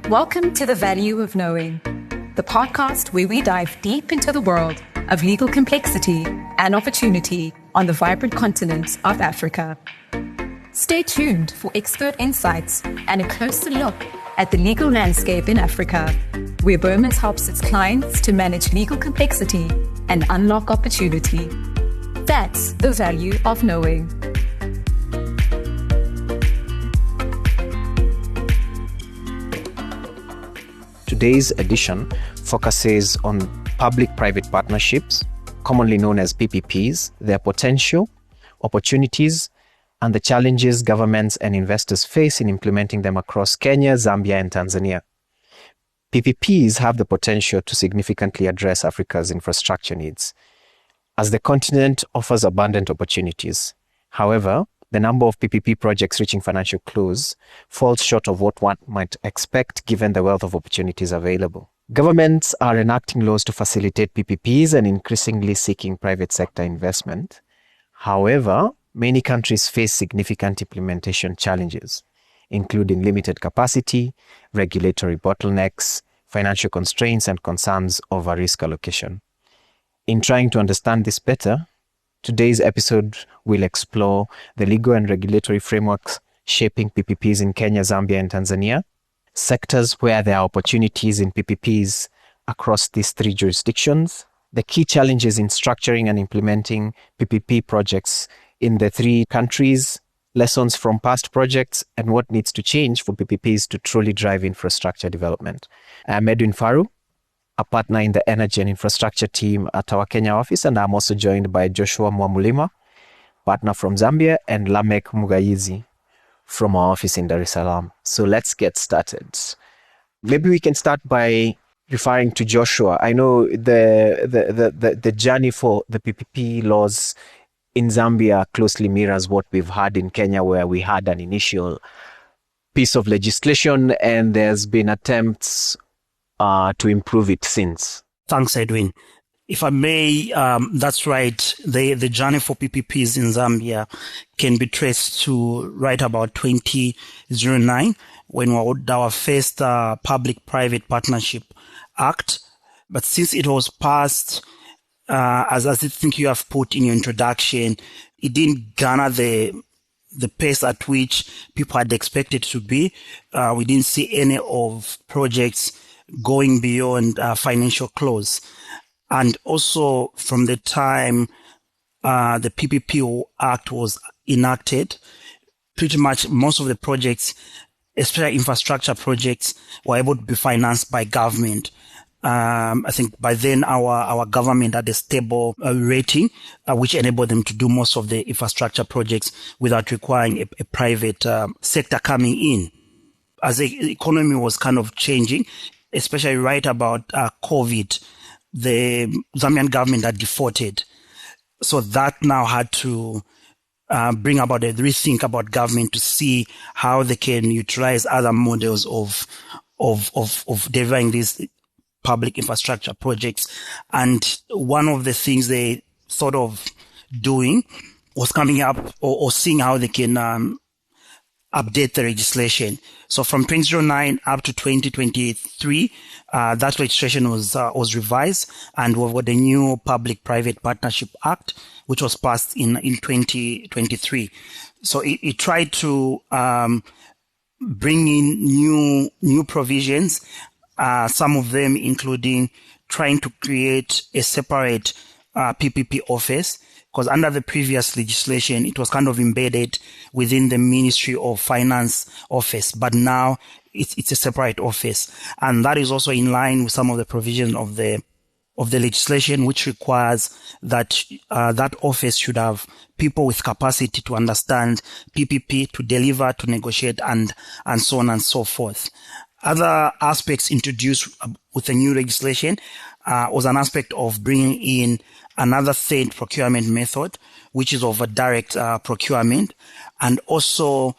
Welcome to The Value of Knowing, the podcast where we dive deep into the world of legal complexity and opportunity on the vibrant continent of Africa. Stay tuned for expert insights and a closer look at the legal landscape in Africa, where Bowmans helps its clients to manage legal complexity and unlock opportunity. That's the value of knowing. Today's edition focuses on public-private partnerships, commonly known as PPPs, their potential, opportunities, and the challenges governments and investors face in implementing them across Kenya, Zambia, and Tanzania. PPPs have the potential to significantly address Africa's infrastructure needs, as the continent offers abundant opportunities. However, the number of PPP projects reaching financial close falls short of what one might expect given the wealth of opportunities available. Governments are enacting laws to facilitate PPPs and increasingly seeking private sector investment. However, many countries face significant implementation challenges, including limited capacity, regulatory bottlenecks, financial constraints, and concerns over risk allocation. In trying to understand this better, today's episode will explore the legal and regulatory frameworks shaping PPPs in Kenya, Zambia, and Tanzania, sectors where there are opportunities in PPPs across these three jurisdictions, the key challenges in structuring and implementing PPP projects in the three countries, lessons from past projects, and what needs to change for PPPs to truly drive infrastructure development. I'm Edwin Faru, a partner in the Energy and Infrastructure team at our Kenya office, and I'm also joined by Joshua Mwamulima, partner from Zambia, and Lamek Mugayizi from our office in Dar es Salaam. So let's get started. Maybe we can start by referring to Joshua. I know the journey for the PPP laws in Zambia closely mirrors what we've had in Kenya, where we had an initial piece of legislation and there's been attempts to improve it since. Thanks, Edwin. If I may, that's right. The journey for PPPs in Zambia can be traced to right about 2009, when we had our first Public-Private Partnership Act. But since it was passed, as I think you have put in your introduction, it didn't garner the pace at which people had expected to be. We didn't see any of projects going beyond financial close. And also from the time the PPP Act was enacted, pretty much most of the projects, especially infrastructure projects, were able to be financed by government. I think by then our government had a stable rating, which enabled them to do most of the infrastructure projects without requiring a private sector coming in. As the economy was kind of changing, especially right about COVID, the Zambian government had defaulted. So that now had to bring about a rethink about government to see how they can utilize other models of delivering these public infrastructure projects. And one of the things they thought of doing was coming up or seeing how they can update the legislation. So from 2009 up to 2023, that legislation was revised, and we've got the new Public-Private Partnership Act, which was passed in 2023. So it tried to bring in new provisions, some of them including trying to create a separate PPP office, because under the previous legislation, it was kind of embedded within the Ministry of Finance office, but now it's a separate office. And that is also in line with some of the provisions of the legislation, which requires that that office should have people with capacity to understand PPP, to deliver, to negotiate, and so on and so forth. Other aspects introduced with the new legislation was an aspect of bringing in another third procurement method, which is of a direct procurement, and also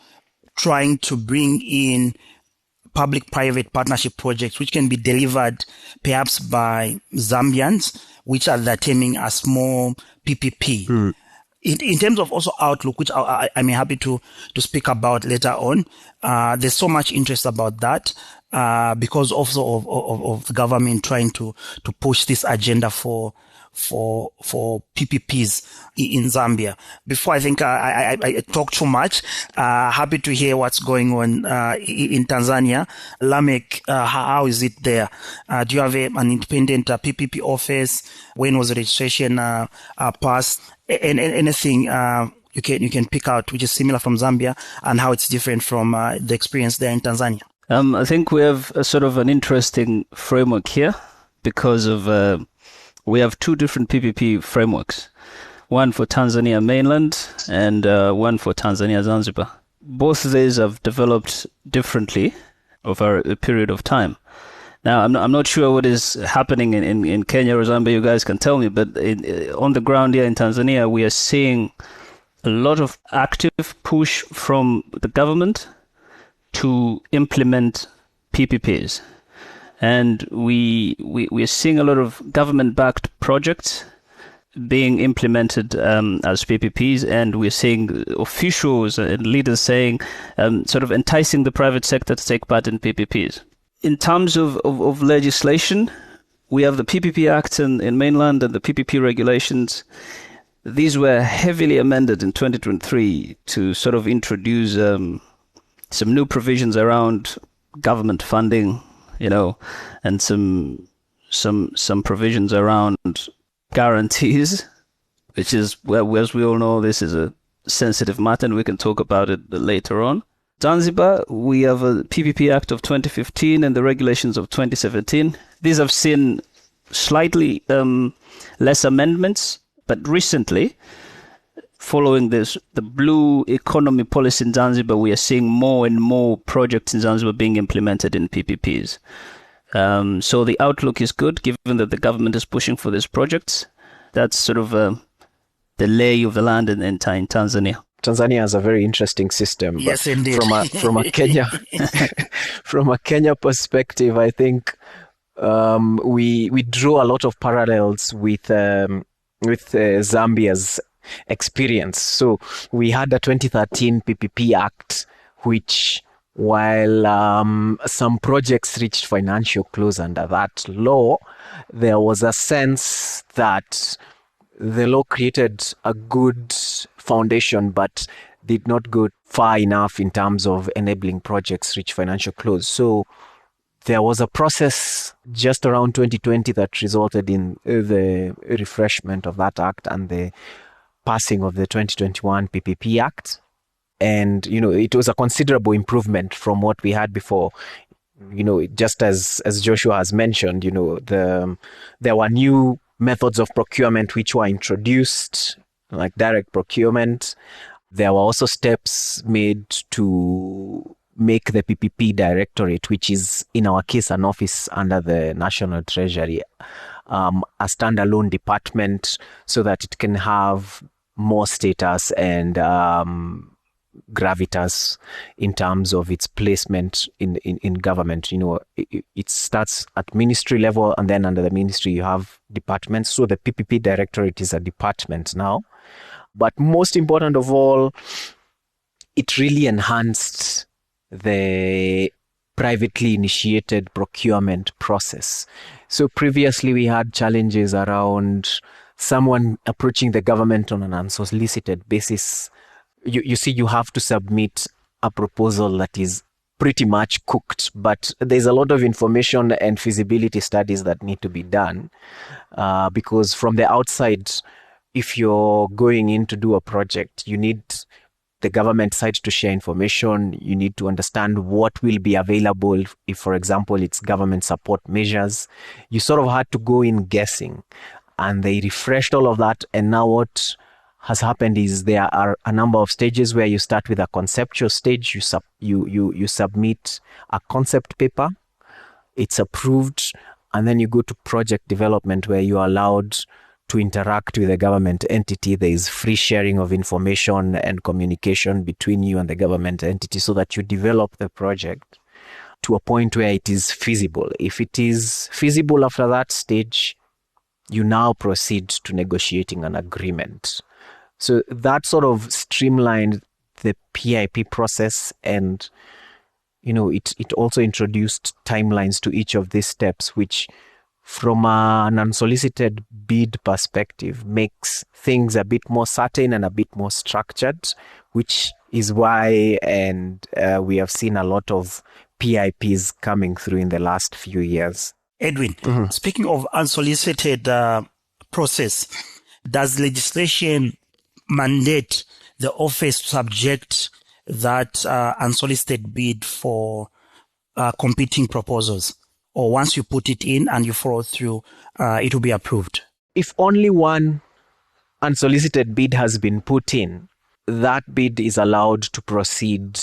trying to bring in public-private partnership projects, which can be delivered perhaps by Zambians, which are they're terming a small PPP. In terms of also outlook, which I'm happy to speak about later on, there's so much interest about that, because also of the government trying to push this agenda for PPPs in Zambia. Before I think I talk too much, happy to hear what's going on in Tanzania. Lamek, how is it there? Do you have an independent PPP office? When was the registration passed? And anything you can pick out which is similar from Zambia and how it's different from the experience there in Tanzania? I think we have a sort of an interesting framework here because of we have two different PPP frameworks, one for Tanzania mainland and one for Tanzania Zanzibar. Both of these have developed differently over a period of time. Now, I'm not sure what is happening in Kenya or Zambia. You guys can tell me, but on the ground here in Tanzania, we are seeing a lot of active push from the government to implement PPPs. And we are seeing a lot of government-backed projects being implemented as PPPs, and we're seeing officials and leaders saying, sort of enticing the private sector to take part in PPPs. In terms of legislation, we have the PPP Act in mainland and the PPP regulations. These were heavily amended in 2023 to sort of introduce some new provisions around government funding, and some provisions around guarantees, which is, well, as we all know, this is a sensitive matter and we can talk about it later on. Zanzibar, we have a PPP Act of 2015 and the regulations of 2017. These have seen slightly less amendments, but recently, following the blue economy policy in Zanzibar, we are seeing more and more projects in Zanzibar being implemented in PPPs. So the outlook is good, given that the government is pushing for these projects. That's sort of the lay of the land in Tanzania. Tanzania has a very interesting system. Yes, indeed. From a Kenya from a Kenya perspective, I think we draw a lot of parallels with Zambia's experience. So we had the 2013 PPP Act, which, while some projects reached financial close under that law, there was a sense that the law created a good foundation, but did not go far enough in terms of enabling projects reach financial close. So there was a process just around 2020 that resulted in the refreshment of that act and the passing of the 2021 PPP Act. And, it was a considerable improvement from what we had before. Just as Joshua has mentioned, there were new methods of procurement which were introduced, like direct procurement. There were also steps made to make the PPP Directorate, which is in our case an office under the National Treasury, a standalone department so that it can have more status and gravitas in terms of its placement in government. It starts at ministry level, and then under the ministry you have departments. So the PPP Directorate is a department now. But most important of all, it really enhanced the privately initiated procurement process. So previously we had challenges around someone approaching the government on an unsolicited basis. You see, you have to submit a proposal that is pretty much cooked, but there's a lot of information and feasibility studies that need to be done, because from the outside, if you're going in to do a project, you need the government side to share information. You need to understand what will be available if, for example, it's government support measures. You sort of had to go in guessing, and they refreshed all of that. And now what has happened is there are a number of stages where you start with a conceptual stage. You submit a concept paper, it's approved, and then you go to project development where you are allowed to interact with the government entity. There is free sharing of information and communication between you and the government entity so that you develop the project to a point where it is feasible. If it is feasible after that stage, you now proceed to negotiating an agreement. So that sort of streamlined the PIP process, and it also introduced timelines to each of these steps, which from an unsolicited bid perspective makes things a bit more certain and a bit more structured, which is why we have seen a lot of PIPs coming through in the last few years. Edwin, speaking of unsolicited process, does legislation mandate the office to subject that unsolicited bid for competing proposals? Or once you put it in and you follow through, it will be approved? If only one unsolicited bid has been put in, that bid is allowed to proceed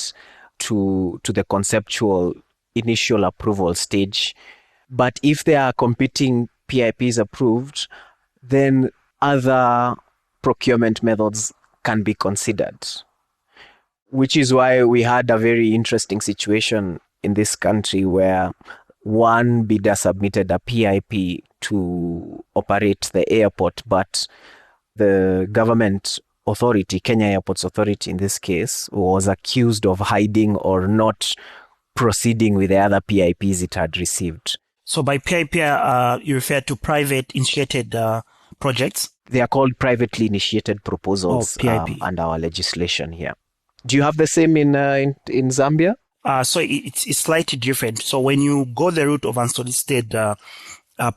to the conceptual initial approval stage. But if there are competing PIPs approved, then other procurement methods can be considered, which is why we had a very interesting situation in this country where one bidder submitted a PIP to operate the airport, but the government authority, Kenya Airports Authority in this case, was accused of hiding or not proceeding with the other PIPs it had received. So by PIP, you refer to private initiated projects? They are called privately initiated proposals under our legislation here. Do you have the same in Zambia? So it's slightly different. So when you go the route of unsolicited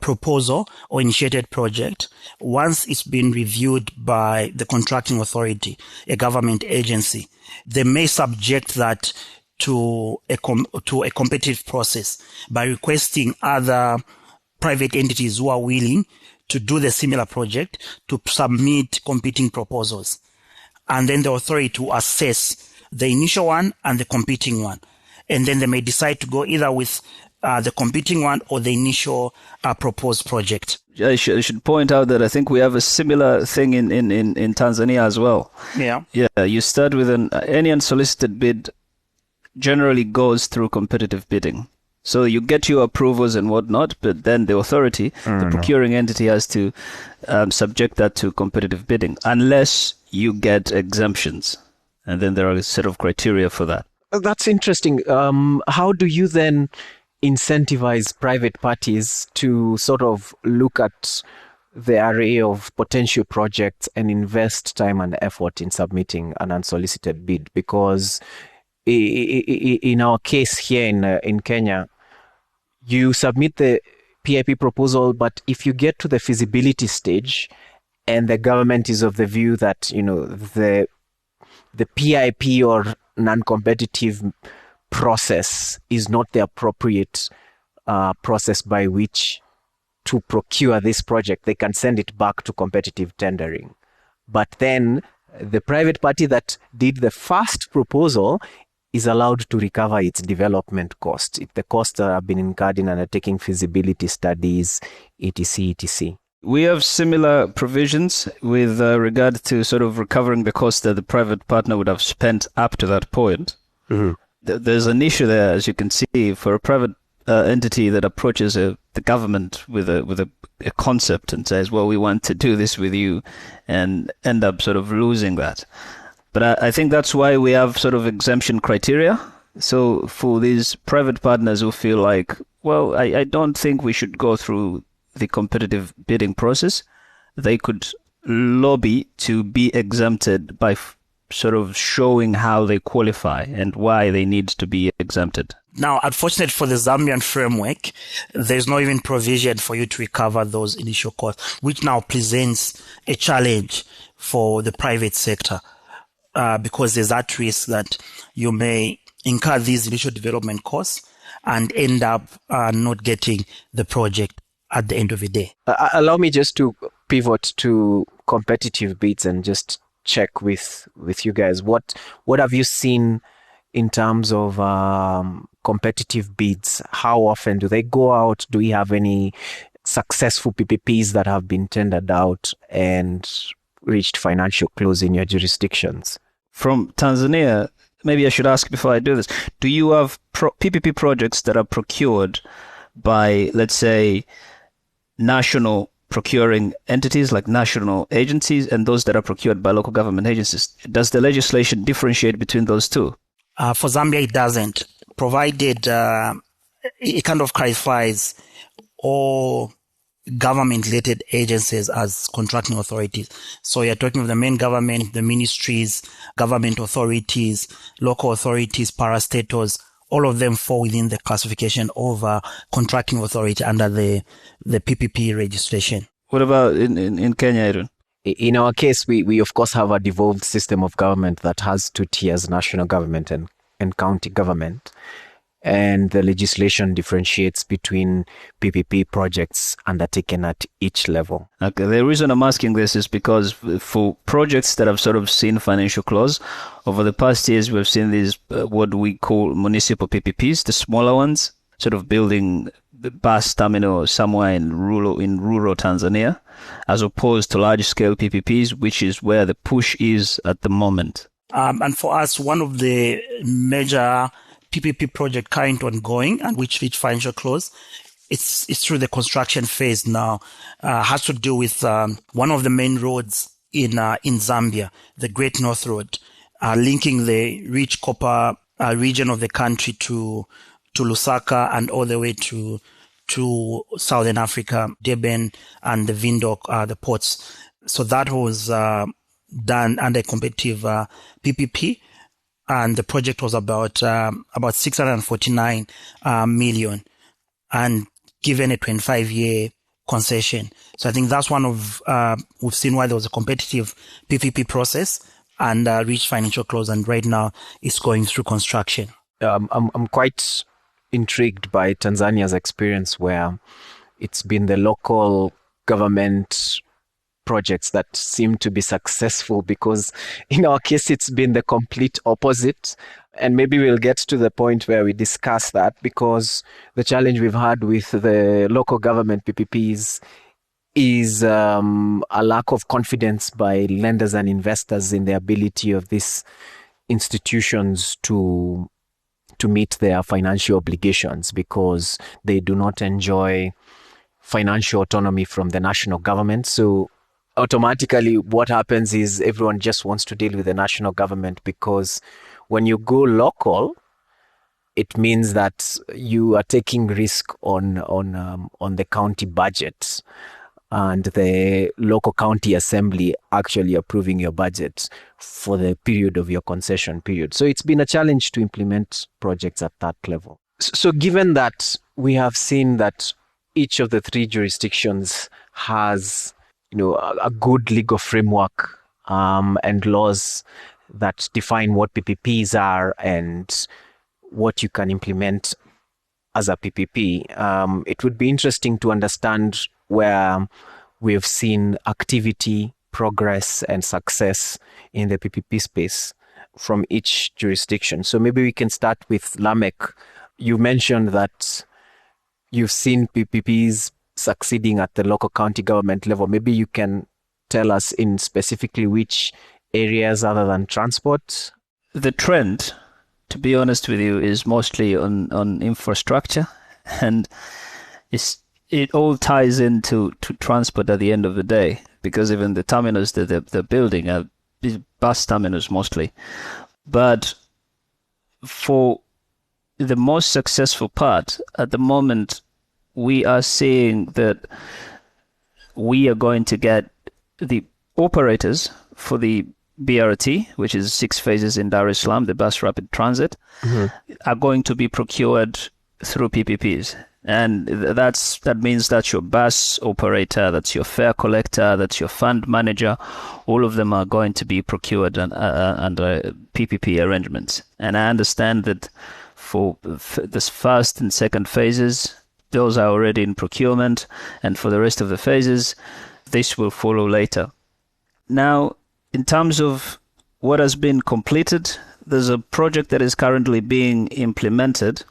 proposal or initiated project, once it's been reviewed by the contracting authority, a government agency, they may subject that to a competitive process by requesting other private entities who are willing to do the similar project to submit competing proposals. And then the authority to assess the initial one and the competing one. And then they may decide to go either with the competing one or the initial proposed project. I should point out that I think we have a similar thing in Tanzania as well. Yeah. Yeah, you start with any unsolicited bid generally goes through competitive bidding. So you get your approvals and whatnot, but then the authority, the procuring entity, has to subject that to competitive bidding, unless you get exemptions. And then there are a set of criteria for that. That's interesting. How do you then incentivize private parties to sort of look at the array of potential projects and invest time and effort in submitting an unsolicited bid? Because in our case here in Kenya, you submit the PIP proposal, but if you get to the feasibility stage and the government is of the view that, the PIP or non-competitive process is not the appropriate process by which to procure this project, they can send it back to competitive tendering. But then the private party that did the first proposal is allowed to recover its development costs, if the costs that have been incurred in undertaking feasibility studies, etc. We have similar provisions with regard to sort of recovering the cost that the private partner would have spent up to that point. Mm-hmm. There's an issue there, as you can see, for a private entity that approaches the government with a concept and says, well, we want to do this with you, and end up sort of losing that. But I think that's why we have sort of exemption criteria. So for these private partners who feel like, well, I don't think we should go through the competitive bidding process, they could lobby to be exempted by sort of showing how they qualify and why they need to be exempted. Now, unfortunately for the Zambian framework, there's no even provision for you to recover those initial costs, which now presents a challenge for the private sector. Because there's that risk that you may incur these initial development costs and end up not getting the project at the end of the day. Allow me just to pivot to competitive bids and just check with you guys. What have you seen in terms of competitive bids? How often do they go out? Do we have any successful PPPs that have been tendered out and reached financial close in your jurisdictions? From Tanzania, maybe I should ask before I do this, do you have PPP projects that are procured by, let's say, national procuring entities like national agencies and those that are procured by local government agencies. Does the legislation differentiate between those two? For Zambia, it doesn't, provided it kind of clarifies all government-related agencies as contracting authorities. So you're talking of the main government, the ministries, government authorities, local authorities, parastatals, all of them fall within the classification of contracting authority under the PPP registration. What about in Kenya, Aaron? In our case, we of course have a devolved system of government that has two tiers, national government and county government. And the legislation differentiates between PPP projects undertaken at each level. Okay, the reason I'm asking this is because for projects that have sort of seen financial close, over the past years, we've seen these, what we call municipal PPPs, the smaller ones, sort of building the bus terminal somewhere in rural Tanzania, as opposed to large-scale PPPs, which is where the push is at the moment. And for us, one of the major PPP project current ongoing and which reached financial close, it's through the construction phase now. Has to do with one of the main roads in Zambia, the Great North Road, linking the rich copper region of the country to Lusaka and all the way to Southern Africa, Durban and the Windhoek, the ports. So that was done under competitive PPP. And the project was about 649 million and given a 25-year concession. So I think that's one of, we've seen why there was a competitive PPP process and reached financial close. And right now it's going through construction. I'm quite intrigued by Tanzania's experience where it's been the local government projects that seem to be successful, because in our case it's been the complete opposite. And maybe we'll get to the point where we discuss that, because the challenge we've had with the local government PPPs is a lack of confidence by lenders and investors in the ability of these institutions to meet their financial obligations, because they do not enjoy financial autonomy from the national government. So automatically what happens is everyone just wants to deal with the national government, because when you go local, it means that you are taking risk on the county budget and the local county assembly actually approving your budget for the period of your concession period. So it's been a challenge to implement projects at that level. So given that we have seen that each of the three jurisdictions has a good legal framework and laws that define what PPPs are and what you can implement as a PPP. It would be interesting to understand where we've seen activity, progress, and success in the PPP space from each jurisdiction. So maybe we can start with Lamek. You mentioned that you've seen PPPs succeeding at the local county government level. Maybe you can tell us in specifically which areas other than transport. The trend, to be honest with you, is mostly on infrastructure, and it all ties into transport at the end of the day, because even the terminals that they're building are bus terminals mostly. But for the most successful part at the moment, we are seeing that we are going to get the operators for the BRT, which is 6 phases in Dar es Salaam, the bus rapid transit, are going to be procured through PPPs. And that means that's your bus operator, that's your fare collector, that's your fund manager. All of them are going to be procured under PPP arrangements. And I understand that for this first and second phases, those are already in procurement, and for the rest of the phases, this will follow later. Now, in terms of what has been completed, there's a project that is currently being implemented,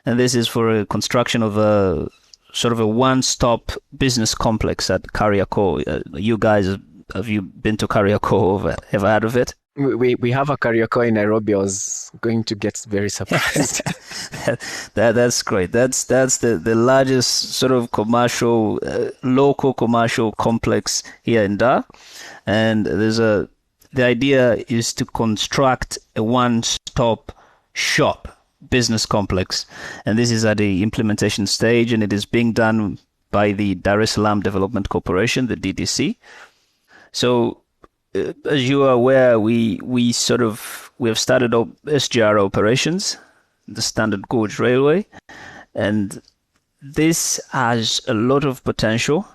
and this is for a construction of a sort of a one-stop business complex at Kariakor. You guys, have you been to Kariakor? Ever heard of it? We have a karaoke in Nairobi. I was going to get very surprised. That's great. That's the largest sort of commercial, local commercial complex here in Dar, and the idea is to construct a one-stop shop business complex, and this is at the implementation stage, and it is being done by the Dar es Salaam Development Corporation, the DDC. So, as you are aware, we have started SGR operations, the Standard Gauge Railway, and this has a lot of potential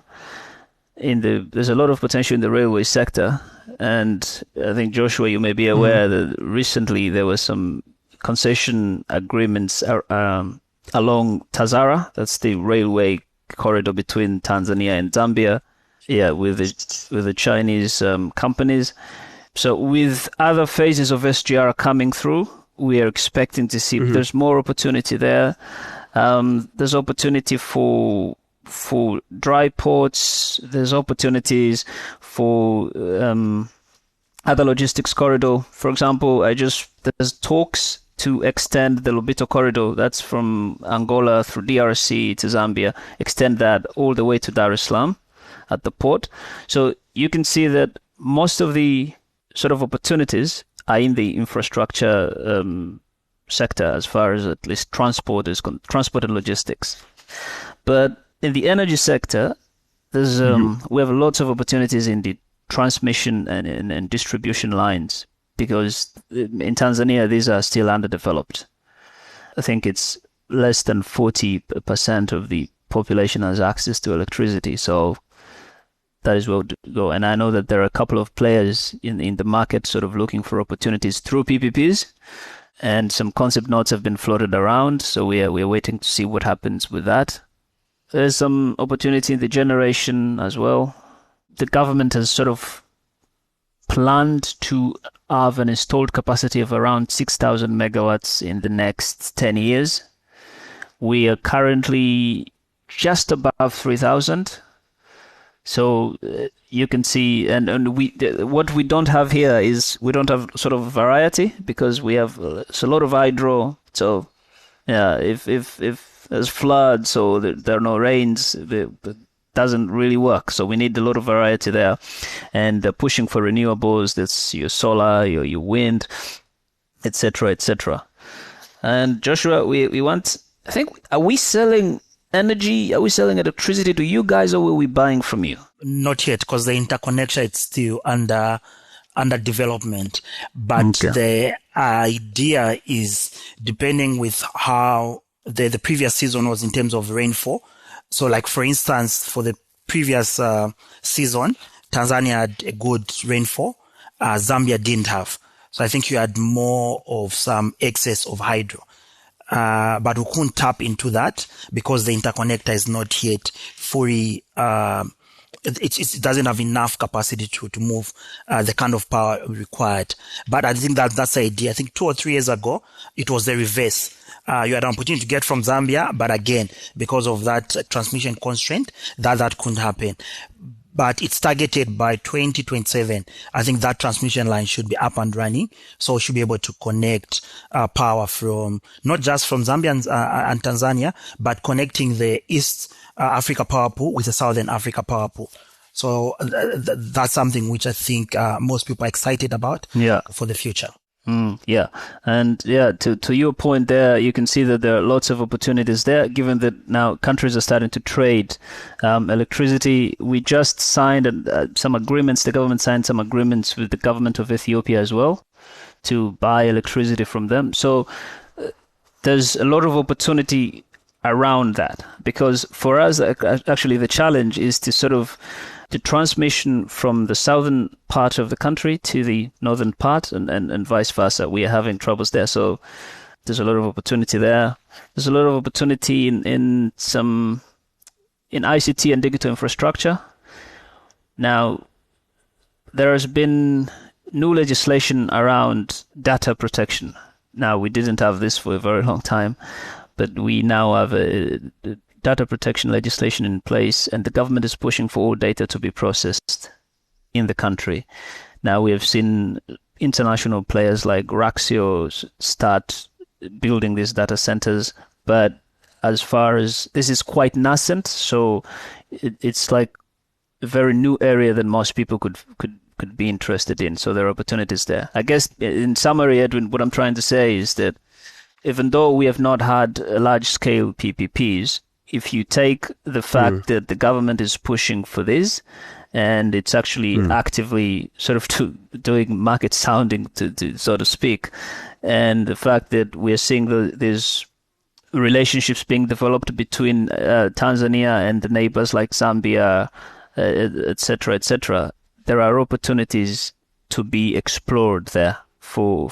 there's a lot of potential in the railway sector. And I think, Joshua, you may be aware that recently there were some concession agreements along Tazara, that's the railway corridor between Tanzania and Zambia, with the Chinese companies. So with other phases of SGR coming through, we are expecting to see there's more opportunity there. There's opportunity for dry ports. There's opportunities for other logistics corridor. For example, there's talks to extend the Lobito corridor. That's from Angola through DRC to Zambia. Extend that all the way to Dar es Salaam at the port. So you can see that most of the sort of opportunities are in the infrastructure sector, as far as at least transport and logistics. But in the energy sector, there's we have lots of opportunities in the transmission and distribution lines, because in Tanzania these are still underdeveloped. I think it's less than 40% of the population has access to electricity. So that is where to go. And I know that there are a couple of players in the market sort of looking for opportunities through PPPs, and some concept notes have been floated around. So we're waiting to see what happens with that. There's some opportunity in the generation as well. The government has sort of planned to have an installed capacity of around 6,000 megawatts in the next 10 years. We are currently just above 3,000. So you can see, and what we don't have here is we don't have sort of variety, because we have a lot of hydro. So yeah, if there's floods or there are no rains, it doesn't really work. So we need a lot of variety there, and pushing for renewables. That's your solar, your wind, etc., etc. And Joshua, we want. I think, are we selling energy? Are we selling electricity to you guys, or are we buying from you? Not yet, because the interconnection is still under development. But the idea is, depending with how the previous season was in terms of rainfall. So, like, for instance, for the previous season, Tanzania had a good rainfall. Zambia didn't have. So I think you had more of some excess of hydro. But we couldn't tap into that because the interconnector is not yet fully, it doesn't have enough capacity to move the kind of power required. But I think that's the idea. I think 2 or 3 years ago, it was the reverse. You had an opportunity to get from Zambia, but again, because of that transmission constraint, that couldn't happen. But it's targeted by 2027. I think that transmission line should be up and running. So we should be able to connect power from, not just from Zambia and Tanzania, but connecting the East Africa power pool with the Southern Africa power pool. So that's something which I think most people are excited about for the future. And to your point there, you can see that there are lots of opportunities there, given that now countries are starting to trade electricity. We just signed some agreements, the government signed some agreements with the government of Ethiopia as well to buy electricity from them. So there's a lot of opportunity around that, because for us, actually the challenge is to sort of the transmission from the southern part of the country to the northern part, and vice versa. We are having troubles there. So there's a lot of opportunity there. There's a lot of opportunity in ICT and digital infrastructure. Now, there has been new legislation around data protection. Now, we didn't have this for a very long time, but we now have a data protection legislation in place, and the government is pushing for all data to be processed in the country. Now, we have seen international players like Raxio start building these data centers. But as far as this is quite nascent, so it's like a very new area that most people could be interested in. So there are opportunities there. I guess in summary, Edwin, what I'm trying to say is that even though we have not had large-scale PPPs, if you take the fact that the government is pushing for this, and it's actually actively sort of doing market sounding, to so to speak, and the fact that we're seeing these relationships being developed between Tanzania and the neighbors like Zambia, etc., there are opportunities to be explored there for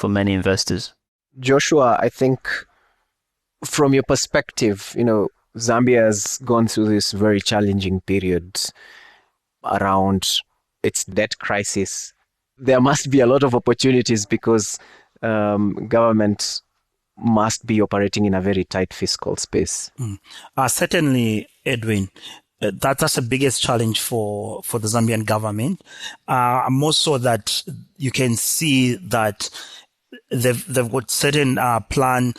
many investors. Joshua, I think from your perspective, Zambia has gone through this very challenging period around its debt crisis. There must be a lot of opportunities because government must be operating in a very tight fiscal space. Certainly, Edwin. That's the biggest challenge for the Zambian government. More so that you can see that they've got certain plan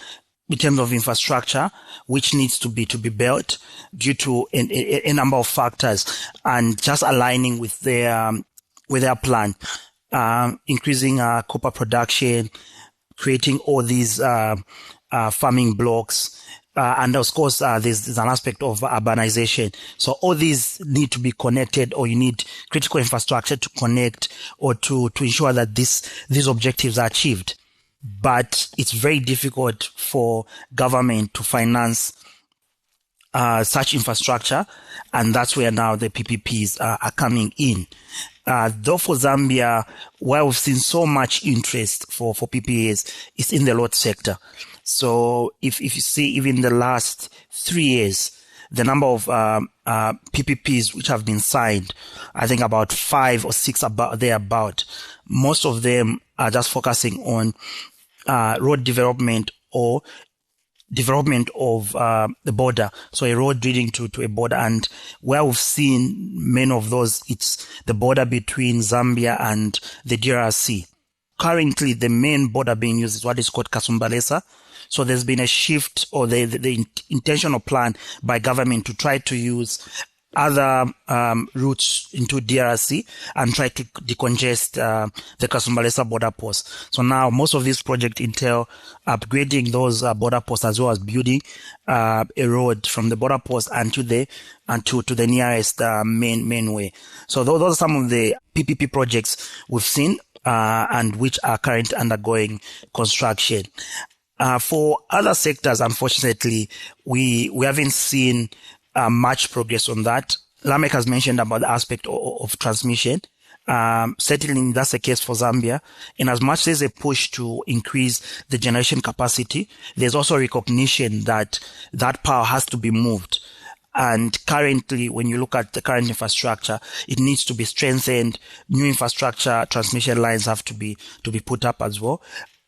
in terms of infrastructure which needs to be built due to a number of factors, and just aligning with their plan, increasing copper production, creating all these farming blocks. And of course, there's an aspect of urbanization. So all these need to be connected, or you need critical infrastructure to connect or to ensure that these objectives are achieved. But it's very difficult for government to finance such infrastructure, and that's where now the PPPs are coming in. Though for Zambia, where we've seen so much interest for PPAs is in the road sector. So if you see even the last 3 years, the number of PPPs which have been signed, I think about 5 or 6 about. Most of them are just focusing on road development or development of the border, so a road leading to a border. And where we've seen many of those, it's the border between Zambia and the DRC. Currently, the main border being used is what is called Kasumbalesa. So there's been a shift, or the intentional plan by government to try to use other routes into DRC and try to decongest the Kasumbalesa border post. So now most of these projects entail upgrading those border posts, as well as building a road from the border post and to the nearest main way. So those are some of the PPP projects we've seen and which are currently undergoing construction. For other sectors, unfortunately, we haven't seen much progress on that. Lamek has mentioned about the aspect of transmission. Certainly that's the case for Zambia. In as much as a push to increase the generation capacity, there's also recognition that power has to be moved. And currently, when you look at the current infrastructure, it needs to be strengthened. New infrastructure, transmission lines have to be put up as well.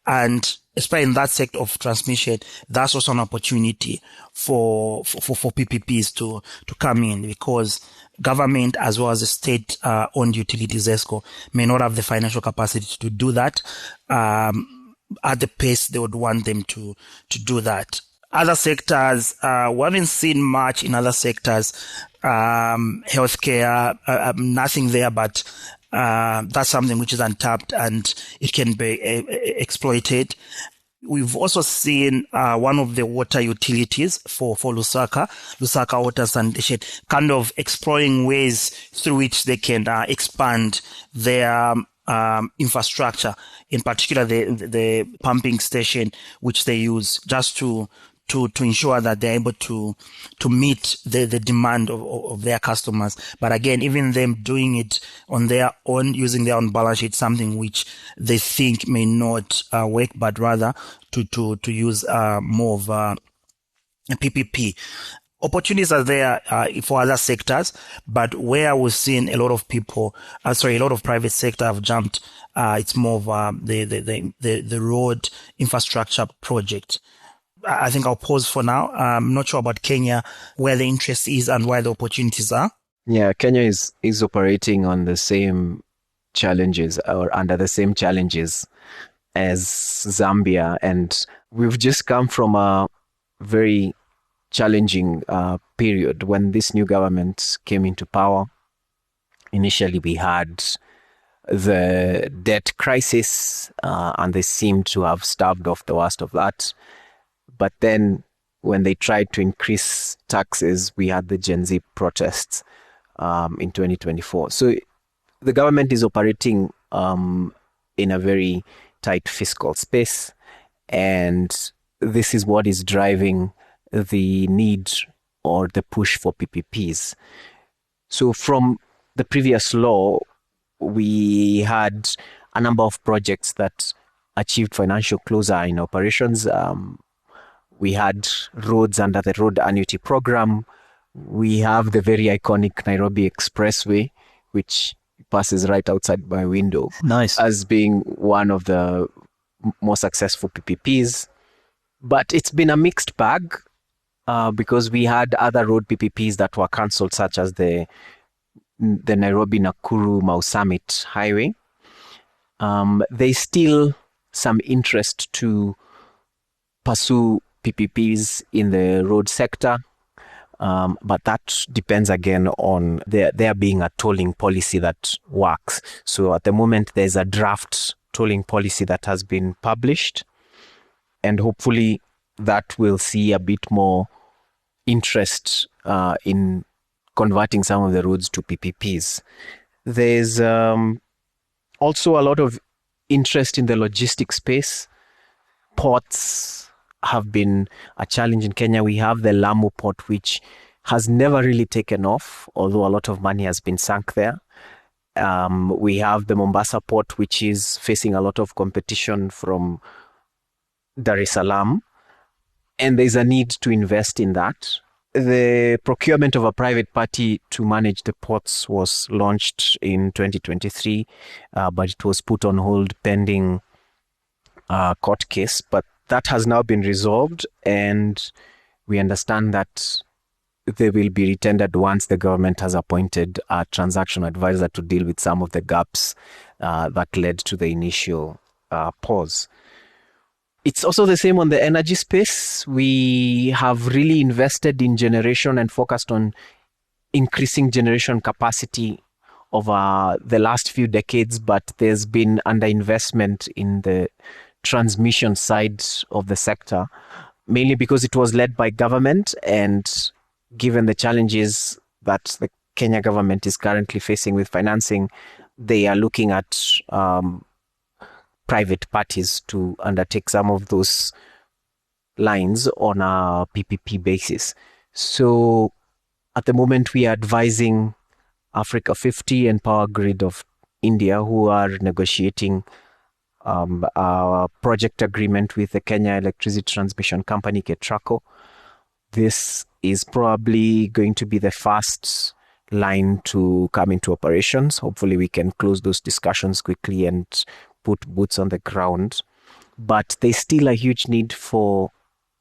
And especially in that sector of transmission, that's also an opportunity for PPPs to come in, because government as well as the state owned utilities, ESCO, may not have the financial capacity to do that at the pace they would want them to do that. Other sectors, we haven't seen much in other sectors. Healthcare, nothing there, but that's something which is untapped and it can be exploited. We've also seen one of the water utilities for Lusaka Water Sanitation, kind of exploring ways through which they can expand their infrastructure, in particular the pumping station which they use, just to ensure that they're able to meet the demand of their customers. But again, even them doing it on their own, using their own balance sheet, something which they think may not work, but rather to use more of a PPP. Opportunities are there for other sectors, but where we've seen a lot of people, a lot of private sector have jumped, it's more of the road infrastructure project. I think I'll pause for now. I'm not sure about Kenya, where the interest is and where the opportunities are. Yeah, Kenya is operating on the same challenges or under the same challenges as Zambia. And we've just come from a very challenging period when this new government came into power. Initially, we had the debt crisis, and they seem to have staved off the worst of that. But then when they tried to increase taxes, we had the Gen Z protests in 2024. So the government is operating in a very tight fiscal space, and this is what is driving the need or the push for PPPs. So from the previous law, we had a number of projects that achieved financial closure in operations. We had roads under the road annuity program. We have the very iconic Nairobi Expressway, which passes right outside my window. Nice. As being one of the more successful PPPs. But it's been a mixed bag because we had other road PPPs that were cancelled, such as the Nairobi-Nakuru Mau Summit Highway. There's still some interest to pursue PPPs in the road sector, but that depends again on there being a tolling policy that works. So at the moment, there's a draft tolling policy that has been published, and hopefully that will see a bit more interest in converting some of the roads to PPPs. There's also a lot of interest in the logistics space. Ports have been a challenge in Kenya. We have the Lamu port, which has never really taken off, although a lot of money has been sunk there. We have the Mombasa port, which is facing a lot of competition from Dar es Salaam, and there's a need to invest in that. The procurement of a private party to manage the ports was launched in 2023, but it was put on hold pending court case. But that has now been resolved, and we understand that they will be retendered once the government has appointed a transaction advisor to deal with some of the gaps that led to the initial pause. It's also the same on the energy space. We have really invested in generation and focused on increasing generation capacity over the last few decades, but there's been underinvestment in the transmission side of the sector, mainly because it was led by government, and given the challenges that the Kenya government is currently facing with financing, they are looking at private parties to undertake some of those lines on a PPP basis. So at the moment, we are advising Africa 50 and Power Grid of India, who are negotiating a project agreement with the Kenya Electricity Transmission Company, KETRACO. This is probably going to be the first line to come into operations. Hopefully we can close those discussions quickly and put boots on the ground. But there's still a huge need for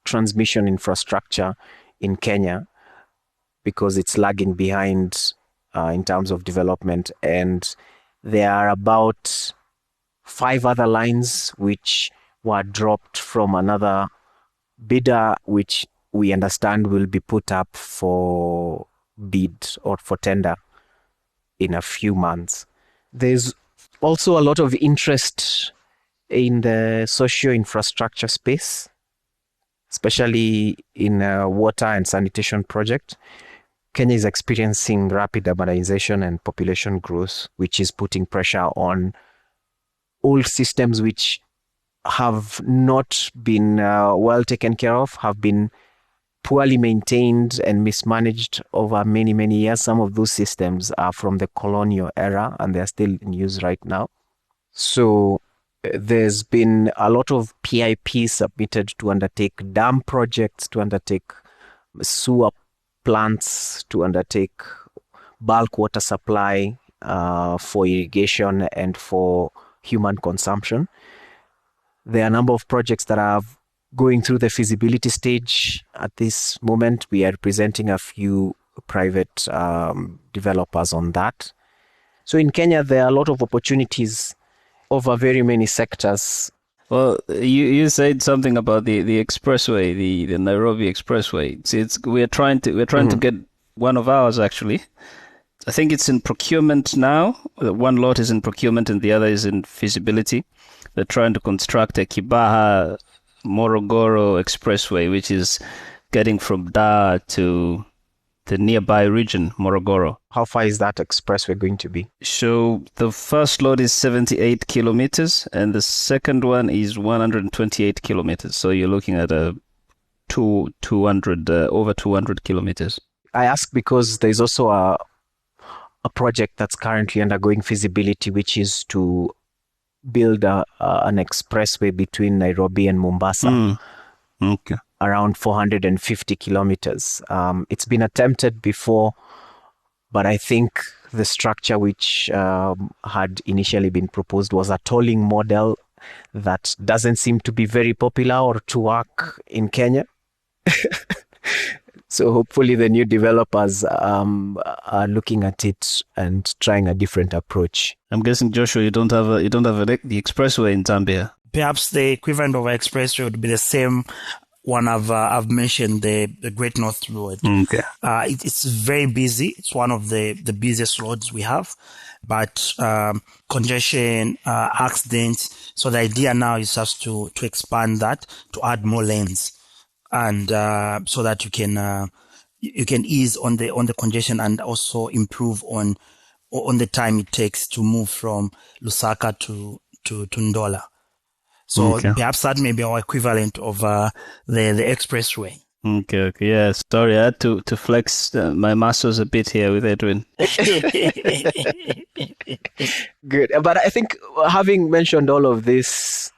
transmission infrastructure in Kenya because it's lagging behind in terms of development. And there are about 5 other lines which were dropped from another bidder, which we understand will be put up for bid or for tender in a few months. There's also a lot of interest in the socio-infrastructure space, especially in water and sanitation project. Kenya is experiencing rapid urbanization and population growth, which is putting pressure on old systems which have not been well taken care of, have been poorly maintained and mismanaged over many, many years. Some of those systems are from the colonial era and they're still in use right now. So there's been a lot of PIPs submitted to undertake dam projects, to undertake sewer plants, to undertake bulk water supply for irrigation and for human consumption. There are a number of projects that are going through the feasibility stage at this moment. We are representing a few private developers on that. So in Kenya, there are a lot of opportunities over very many sectors. Well, you said something about the expressway, the Nairobi expressway. We're trying to get one of ours actually. I think it's in procurement now. One lot is in procurement and the other is in feasibility. They're trying to construct a Kibaha Morogoro expressway, which is getting from Dar to the nearby region, Morogoro. How far is that expressway going to be? So the first lot is 78 kilometers and the second one is 128 kilometers. So you're looking at over 200 kilometers. I ask because there's also a project that's currently undergoing feasibility, which is to build an expressway between Nairobi and Mombasa. Okay. Around 450 kilometers. It's been attempted before, but I think the structure which had initially been proposed was a tolling model that doesn't seem to be very popular or to work in Kenya. So hopefully the new developers are looking at it and trying a different approach. I'm guessing, Joshua, you don't have the expressway in Zambia. Perhaps the equivalent of an expressway would be the same one I've mentioned, the Great North Road. Okay. It's very busy. It's one of the busiest roads we have, but congestion, accidents. So the idea now is just to expand that, to add more lanes, and so that you can ease on the congestion and also improve on the time it takes to move from Lusaka to Ndola. So perhaps that may be our equivalent of the expressway. Okay. Yeah, sorry, I had to flex my muscles a bit here with Edwin. Good. But I think having mentioned all of these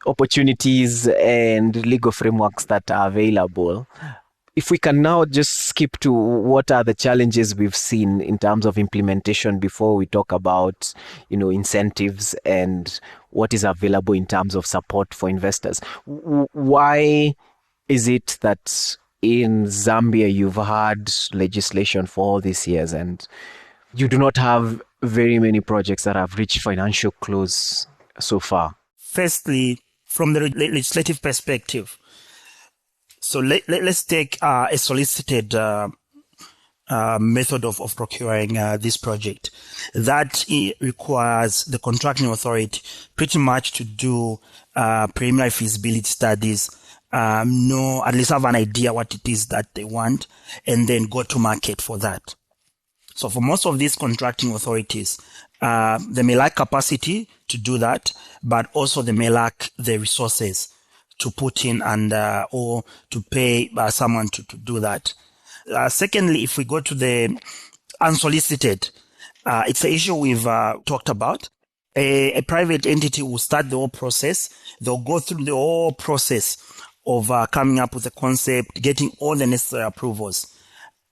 opportunities and legal frameworks that are available, if we can now just skip to what are the challenges we've seen in terms of implementation before we talk about, incentives and what is available in terms of support for investors. Why is it that in Zambia you've had legislation for all these years and you do not have very many projects that have reached financial close so far? Firstly, from the legislative perspective, so let's take a solicited method of procuring this project. That requires the contracting authority pretty much to do preliminary feasibility studies, at least have an idea what it is that they want, and then go to market for that. So for most of these contracting authorities, they may lack capacity to do that, but also they may lack the resources to put in and or to pay someone to do that. Secondly, if we go to the unsolicited, it's an issue we've talked about. A private entity will start the whole process. They'll go through the whole process of coming up with a concept, getting all the necessary approvals.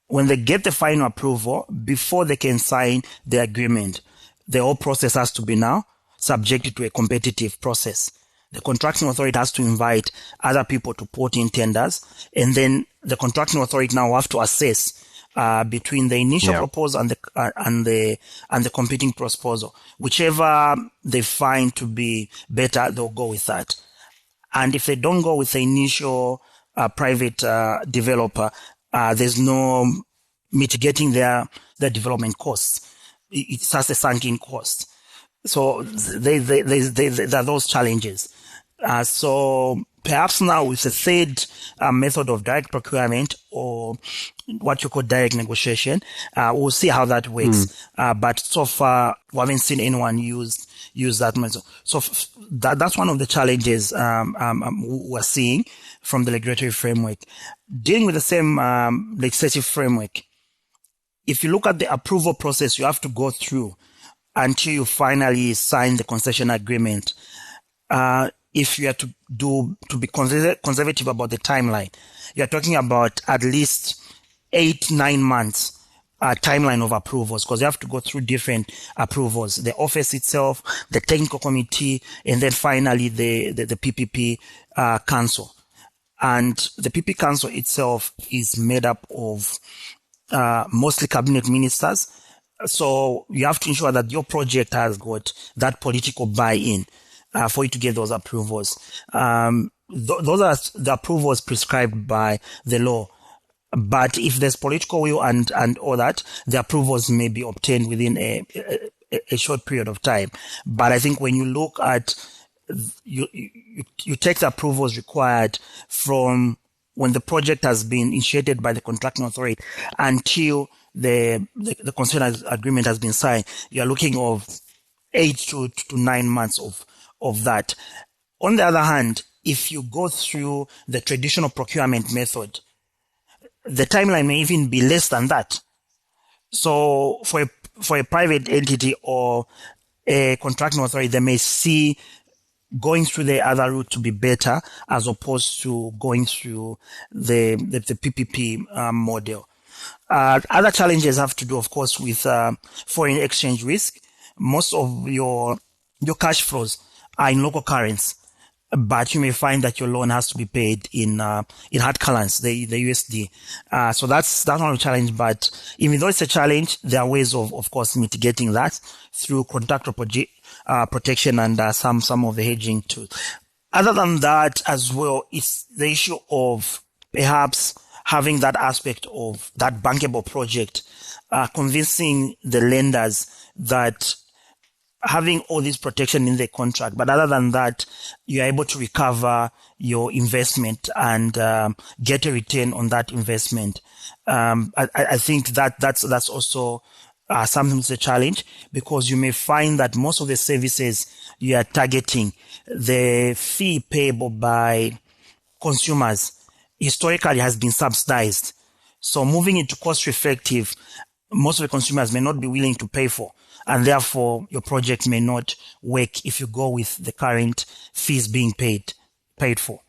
When they get the final approval, before they can sign the agreement, the whole process has to be now subjected to a competitive process. The contracting authority has to invite other people to put in tenders, and then the contracting authority now have to assess between the initial proposal and the competing proposal. Whichever they find to be better, they'll go with that. And if they don't go with the initial private developer, there's no mitigating their development costs. It's just a sunken cost. So there are those challenges. So perhaps now with the third method of direct procurement, or what you call direct negotiation, we'll see how that works. But so far, we haven't seen anyone use that method. So that's one of the challenges we're seeing from the regulatory framework. Dealing with the same legislative framework, if you look at the approval process you have to go through until you finally sign the concession agreement, if you are to be conservative about the timeline, you're talking about at least 8-9 months timeline of approvals, because you have to go through different approvals, the office itself, the technical committee, and then finally the PPP council. And the PP council itself is made up of mostly cabinet ministers So you have to ensure that your project has got that political buy-in for you to get those approvals. Those are the approvals prescribed by the law. But if there's political will and all that, the approvals may be obtained within a short period of time. But I think when you look at you take the approvals required from when the project has been initiated by the contracting authority until the concession agreement has been signed, you are looking of 8 to 9 months of that. On the other hand, if you go through the traditional procurement method, the timeline may even be less than that. So for a private entity or a contracting authority, they may see going through the other route to be better as opposed to going through the PPP model. Other challenges have to do, of course, with foreign exchange risk. Most of your cash flows are in local currency, but you may find that your loan has to be paid in hard currency, the USD. So that's not a challenge, but even though it's a challenge, there are ways of course, mitigating that through contractor protection and some of the hedging too. Other than that as well, it's the issue of perhaps having that aspect of that bankable project, convincing the lenders that having all this protection in the contract, but other than that, you're able to recover your investment and get a return on that investment. I think that's also something that's a challenge, because you may find that most of the services you are targeting, the fee payable by consumers historically has been subsidized. So moving into cost effective, most of the consumers may not be willing to pay for, and therefore your project may not work if you go with the current fees being paid for.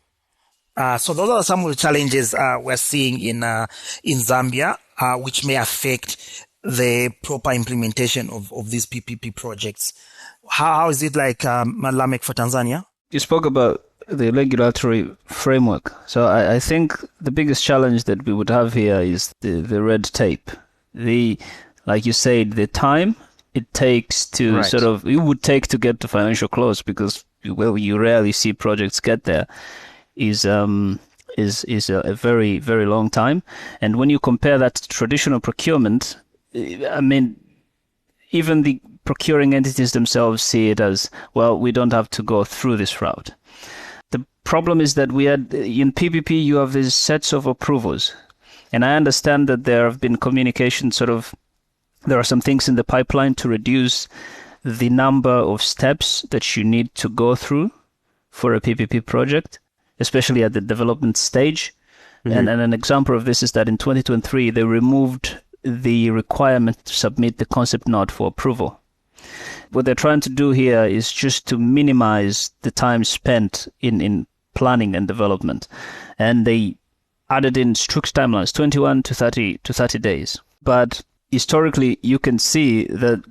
So those are some of the challenges we're seeing in Zambia, which may affect the proper implementation of these PPP projects. How is it like, Lamek, for Tanzania? You spoke about the regulatory framework. So I think the biggest challenge that we would have here is the red tape. Like you said, the time it takes to it would take to get to financial close, because you rarely see projects get there, is a very, very long time. And when you compare that to traditional procurement, I mean, even the procuring entities themselves see it as, well, we don't have to go through this route. The problem is that in PPP, you have these sets of approvals. And I understand that there have been communication there are some things in the pipeline to reduce the number of steps that you need to go through for a PPP project, especially at the development stage. Mm-hmm. And an example of this is that in 2023, they removed the requirement to submit the concept note for approval. What they're trying to do here is just to minimize the time spent in planning and development. And they added in strict timelines, 21 to 30 days. But historically, you can see that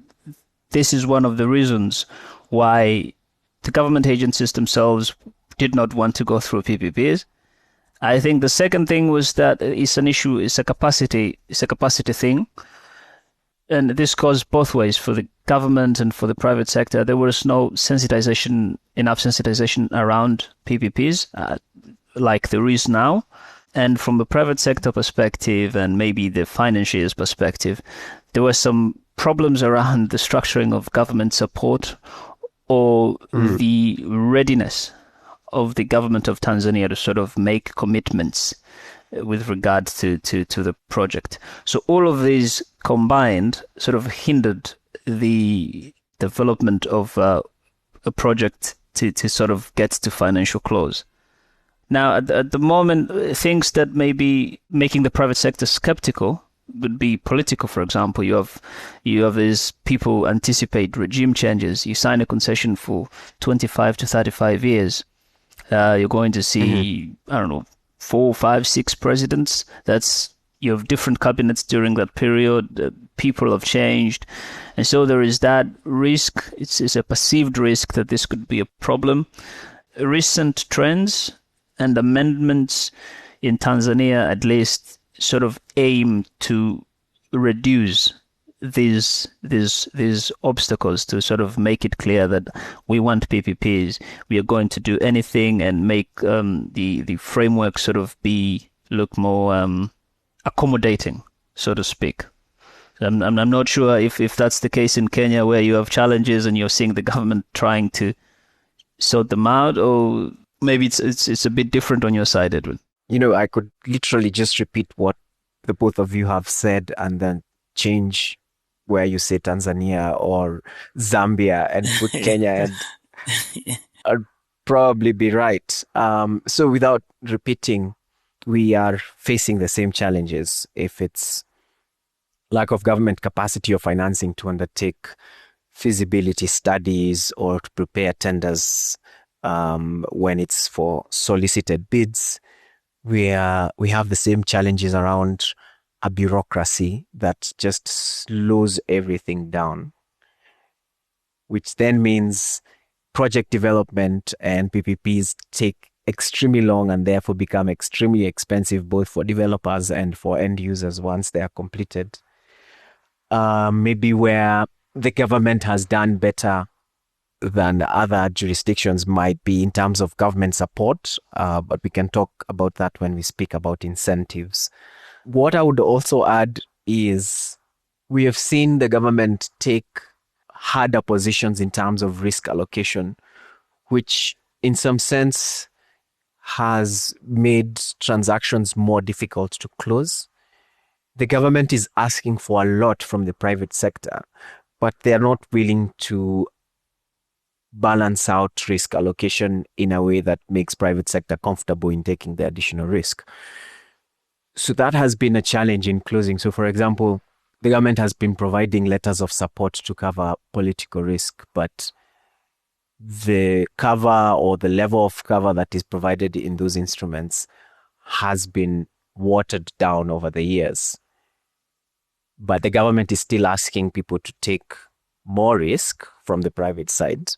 this is one of the reasons why the government agencies themselves did not want to go through PPPs. I think the second thing was that it's an issue, it's a capacity thing. And this goes both ways for the government and for the private sector. There was no enough sensitization around PPPs like there is now. And from the private sector perspective and maybe the financiers perspective, there were some problems around the structuring of government support or the readiness of the government of Tanzania to make commitments with regard to the project. So all of these combined hindered the development of a project to get to financial close. Now, at the moment, things that may be making the private sector skeptical would be political. For example, you have these people anticipate regime changes. You sign a concession for 25 to 35 years. You're going to see, 4, 5, 6 presidents. You have different cabinets during that period. People have changed. And so there is that risk. It's a perceived risk that this could be a problem. Recent trends and amendments in Tanzania, at least, aim to reduce these obstacles to sort of make it clear that we want PPPs. We are going to do anything and make the framework sort of look more accommodating, so to speak. I'm not sure if that's the case in Kenya, where you have challenges and you're seeing the government trying to sort them out, or maybe it's a bit different on your side, Edwin. I could literally just repeat what the both of you have said and then change where you say Tanzania or Zambia and put Kenya, and I'd probably be right. So without repeating, we are facing the same challenges. If it's lack of government capacity or financing to undertake feasibility studies or to prepare tenders when it's for solicited bids, we have the same challenges around a bureaucracy that just slows everything down, which then means project development and PPPs take extremely long and therefore become extremely expensive both for developers and for end users once they are completed. Maybe where the government has done better than other jurisdictions might be in terms of government support, but we can talk about that when we speak about incentives. What I would also add is we have seen the government take harder positions in terms of risk allocation, which in some sense has made transactions more difficult to close. The government is asking for a lot from the private sector, but they are not willing to balance out risk allocation in a way that makes private sector comfortable in taking the additional risk. So that has been a challenge in closing. So for example, the government has been providing letters of support to cover political risk, but the cover or the level of cover that is provided in those instruments has been watered down over the years. But the government is still asking people to take more risk from the private side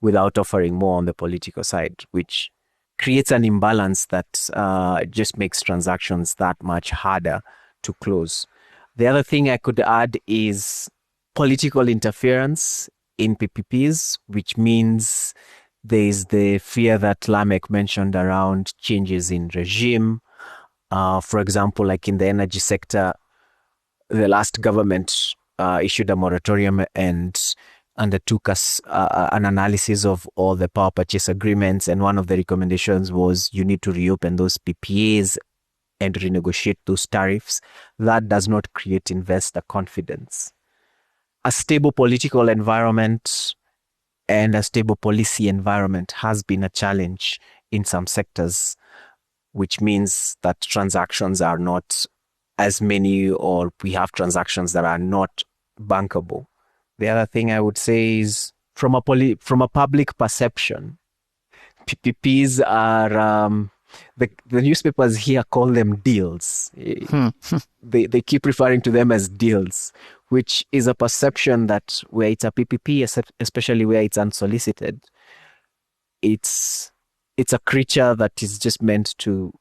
without offering more on the political side, which creates an imbalance that just makes transactions that much harder to close. The other thing I could add is political interference in PPPs, which means there is the fear that Lamek mentioned around changes in regime. For example, like in the energy sector, the last government issued a moratorium and undertook an analysis of all the power purchase agreements. And one of the recommendations was you need to reopen those PPAs and renegotiate those tariffs. That does not create investor confidence. A stable political environment and a stable policy environment has been a challenge in some sectors, which means that transactions are not as many, or we have transactions that are not bankable. The other thing I would say is from a public perception, PPPs are, the newspapers here call them deals. They keep referring to them as deals, which is a perception that where it's a PPP, especially where it's unsolicited, it's a creature that is just meant to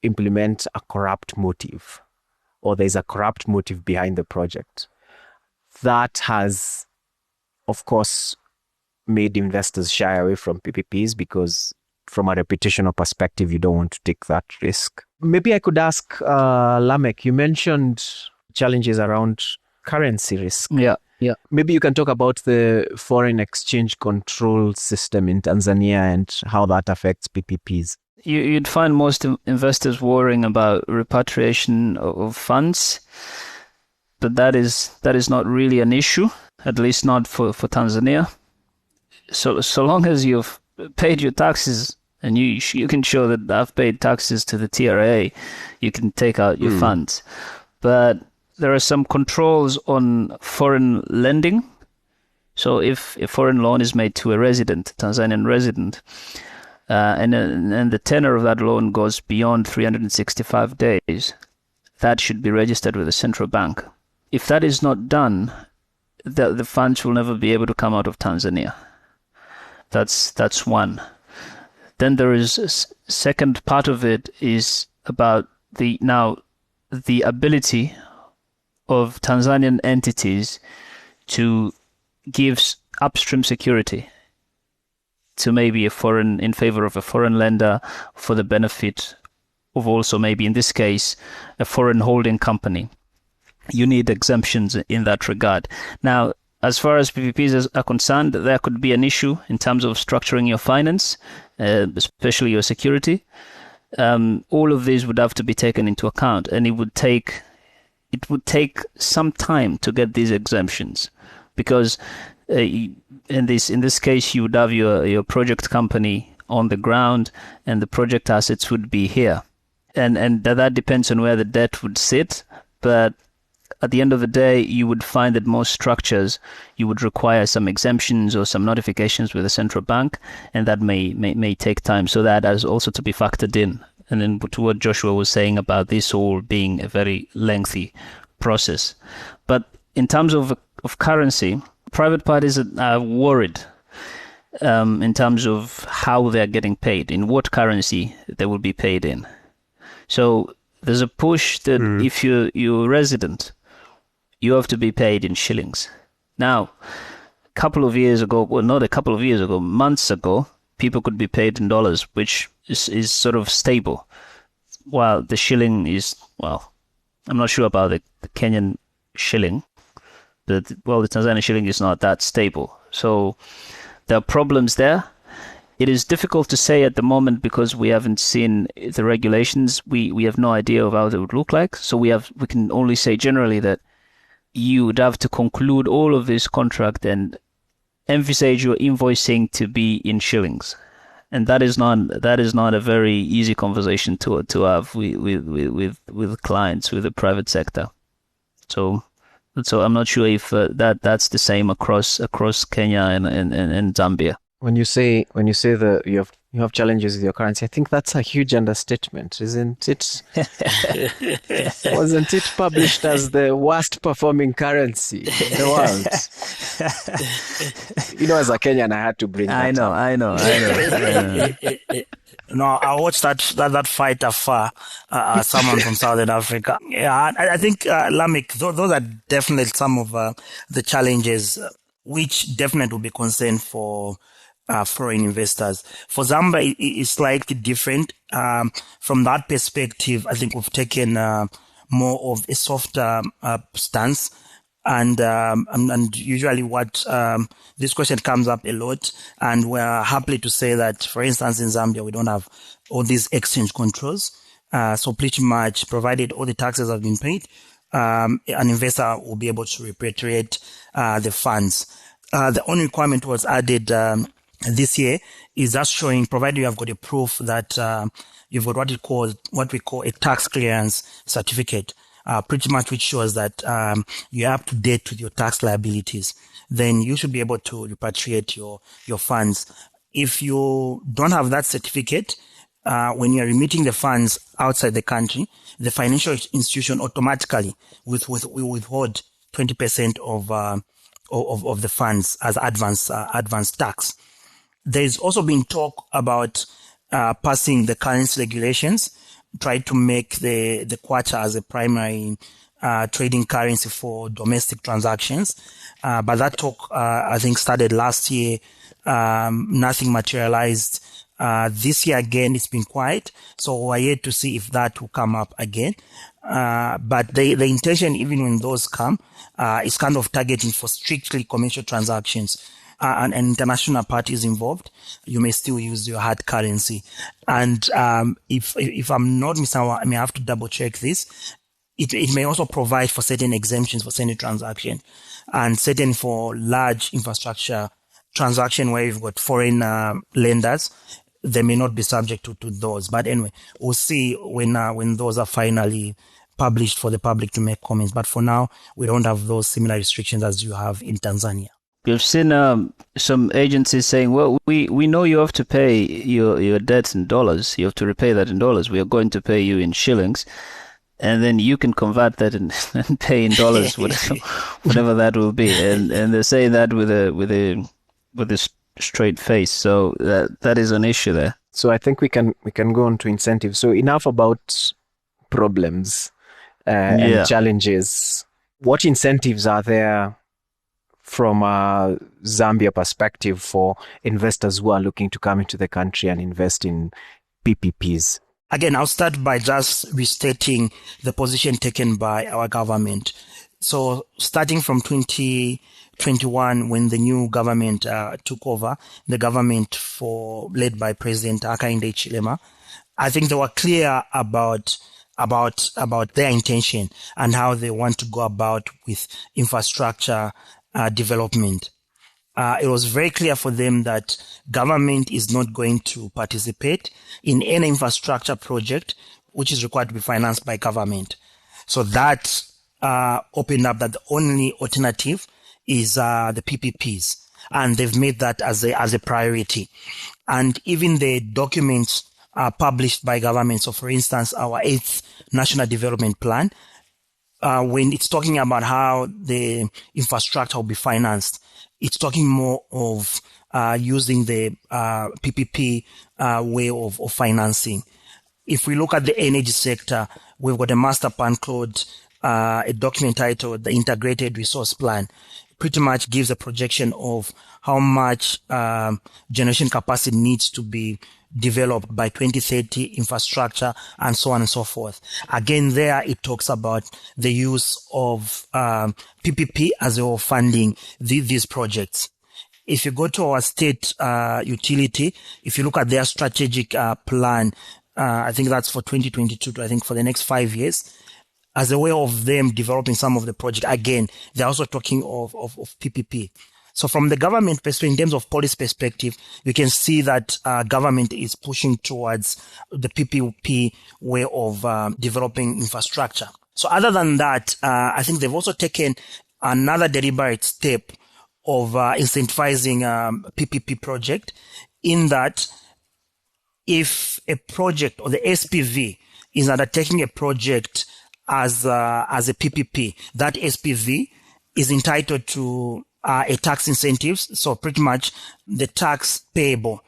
implement a corrupt motive, or there's a corrupt motive behind the project. That has, of course, made investors shy away from PPPs because from a reputational perspective, you don't want to take that risk. Maybe I could ask Lamek, you mentioned challenges around currency risk. Yeah. Maybe you can talk about the foreign exchange control system in Tanzania and how that affects PPPs. You'd find most investors worrying about repatriation of funds, but that is not really an issue, at least not for Tanzania. So long as you've paid your taxes and you can show that I've paid taxes to the TRA, you can take out your funds. But there are some controls on foreign lending. So if a foreign loan is made to a resident, Tanzanian resident, and the tenor of that loan goes beyond 365 days, that should be registered with the central bank. If that is not done, the funds will never be able to come out of Tanzania. That's one. Then there is a second part of it is about the ability of Tanzanian entities to give upstream security to maybe in favor of a foreign lender for the benefit of also maybe in this case a foreign holding company. You need exemptions in that regard. Now, as far as PPPs are concerned, there could be an issue in terms of structuring your finance, especially your security. All of these would have to be taken into account, and it would take some time to get these exemptions, because in this case you would have your project company on the ground, and the project assets would be here, and that depends on where the debt would sit. But at the end of the day, you would find that most structures, you would require some exemptions or some notifications with the central bank, and that may take time. So that has also to be factored in. And then to what Joshua was saying about this all being a very lengthy process. But in terms of currency, private parties are worried in terms of how they're getting paid, in what currency they will be paid in. So there's a push that if you're a resident, you have to be paid in shillings. Now, a couple of years ago, well, not a couple of years ago, months ago, people could be paid in dollars, which is sort of stable. While the shilling is, well, I'm not sure about the Kenyan shilling, but, well, the Tanzanian shilling is not that stable. So there are problems there. It is difficult to say at the moment because we haven't seen the regulations. We have no idea of how they would look like. So we can only say generally that you would have to conclude all of this contract and emphasize your invoicing to be in shillings, and that is not a very easy conversation to have with clients, with the private sector. So I'm not sure if that's the same across Kenya and Zambia. When you say that you have challenges with your currency, I think that's a huge understatement, isn't it? Wasn't it published as the worst performing currency in the world? As a Kenyan, I had to bring that up. I know. No, I watched that fight afar. Someone from Southern Africa. Yeah, I think Lamek, those are definitely some of the challenges which definitely will be concern for foreign investors. For Zambia, it's slightly different. From that perspective, I think we've taken more of a softer stance. And usually what this question comes up a lot, and we're happy to say that, for instance, in Zambia, we don't have all these exchange controls. So pretty much, provided all the taxes have been paid, an investor will be able to repatriate the funds. The only requirement was added this year is just showing, provided you have got a proof that you've got what we call a tax clearance certificate, pretty much which shows that you're up to date with your tax liabilities, then you should be able to repatriate your funds. If you don't have that certificate, when you're remitting the funds outside the country, the financial institution automatically will withhold 20% of the funds as advance tax. There's also been talk about passing the currency regulations, try to make the kwacha as a primary trading currency for domestic transactions. But that talk, I think, started last year. Nothing materialized. This year again, it's been quiet. So we're yet to see if that will come up again. But the intention, even when those come, is kind of targeting for strictly commercial transactions. And international parties involved, you may still use your hard currency. And if I'm not mistaken, I may have to double check this. It may also provide for certain exemptions for certain transactions, and certain for large infrastructure transaction where you've got foreign lenders. They may not be subject to those. But anyway, we'll see when those are finally published for the public to make comments. But for now, we don't have those similar restrictions as you have in Tanzania. We've seen some agencies saying, well, we know you have to pay your debts in dollars. You have to repay that in dollars. We are going to pay you in shillings. And then you can convert that and pay in dollars, whatever that will be. And they're saying that with a straight face. So that is an issue there. So I think we can go on to incentives. So enough about problems and challenges. what incentives are there from a Zambia perspective for investors who are looking to come into the country and invest in PPPs? Again, I'll start by just restating the position taken by our government. So starting from 2021, when the new government took over, the government led by President Hakainde Hichilema, I think they were clear about their intention and how they want to go about with infrastructure development. It was very clear for them that government is not going to participate in any infrastructure project which is required to be financed by government. So that opened up that the only alternative is the PPPs, and they've made that as a priority. And even the documents published by government. So, for instance, our 8th National Development Plan, when it's talking about how the infrastructure will be financed, it's talking more of using the PPP way of financing. If we look at the energy sector, we've got a master plan called a document titled the Integrated Resource Plan. It pretty much gives a projection of how much generation capacity needs to be developed by 2030, infrastructure, and so on and so forth. Again, there it talks about the use of PPP as a way of funding these projects. If you go to our state utility, if you look at their strategic plan, I think that's for 2022 to, I think, for the next 5 years, as a way of them developing some of the project. Again, they're also talking of PPP. So from the government perspective, in terms of policy perspective, you can see that government is pushing towards the PPP way of developing infrastructure. So other than that, I think they've also taken another deliberate step of incentivizing PPP project, in that if a project or the SPV is undertaking a project as a PPP, that SPV is entitled to a tax incentives. So pretty much the tax payable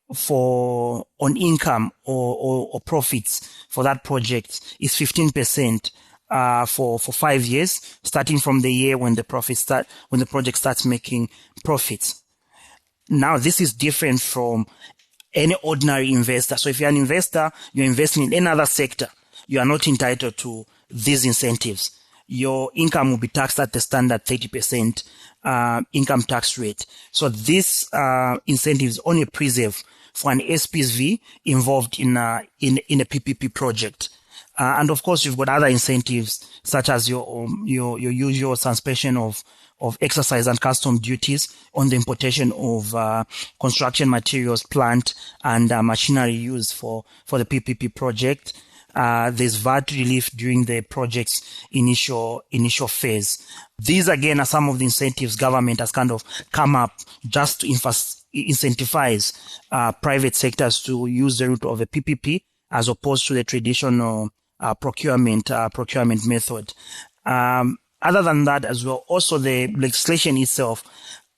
on income or profits for that project is 15% for 5 years, starting from the year when the project starts making profits. Now, this is different from any ordinary investor. So if you're an investor, you're investing in any other sector, you are not entitled to these incentives. Your income will be taxed at the standard 30% income tax rate. So this incentive is only preserved for an SPV involved in a PPP project. And of course, you've got other incentives such as your usual suspension of exercise and custom duties on the importation of construction materials, plant, and machinery used for the PPP project. There's VAT relief during the project's initial phase. These again are some of the incentives government has kind of come up just to incentivize private sectors to use the route of a PPP as opposed to the traditional procurement method. Other than that as well, also the legislation itself,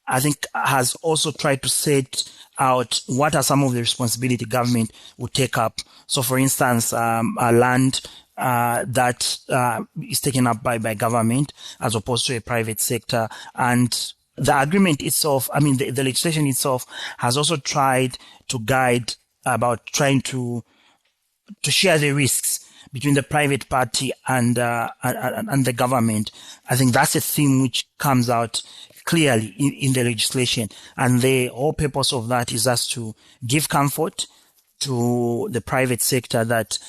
I think, has also tried to set out what are some of the responsibility government would take up. So, for instance, land that is taken up by government as opposed to a private sector. And the agreement itself, I mean, the legislation itself has also tried to guide about trying to share the risks between the private party and the government. I think that's a theme which comes out clearly in the legislation. And the whole purpose of that is just to give comfort to the private sector that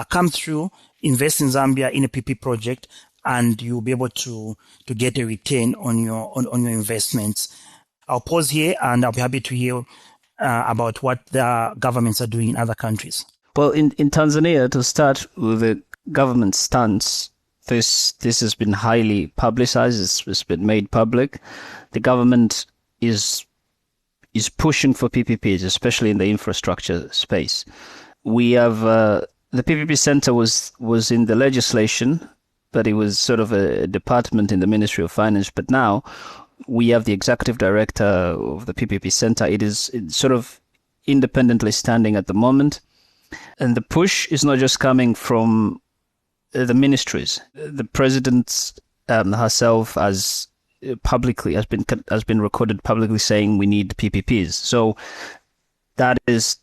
come through, invest in Zambia in a PP project, and you'll be able to get a return on your investments. I'll pause here, and I'll be happy to hear about what the governments are doing in other countries. Well, in Tanzania, to start with the government stance, this has been highly publicized. It's been made public. The government is pushing for PPPs, especially in the infrastructure space. We have the PPP Center was in the legislation, but it was sort of a department in the Ministry of Finance. But now we have the executive director of the PPP Center. It's sort of independently standing at the moment. And the push is not just coming from the ministries. The president herself as publicly has been recorded publicly saying we need PPPs. So that is,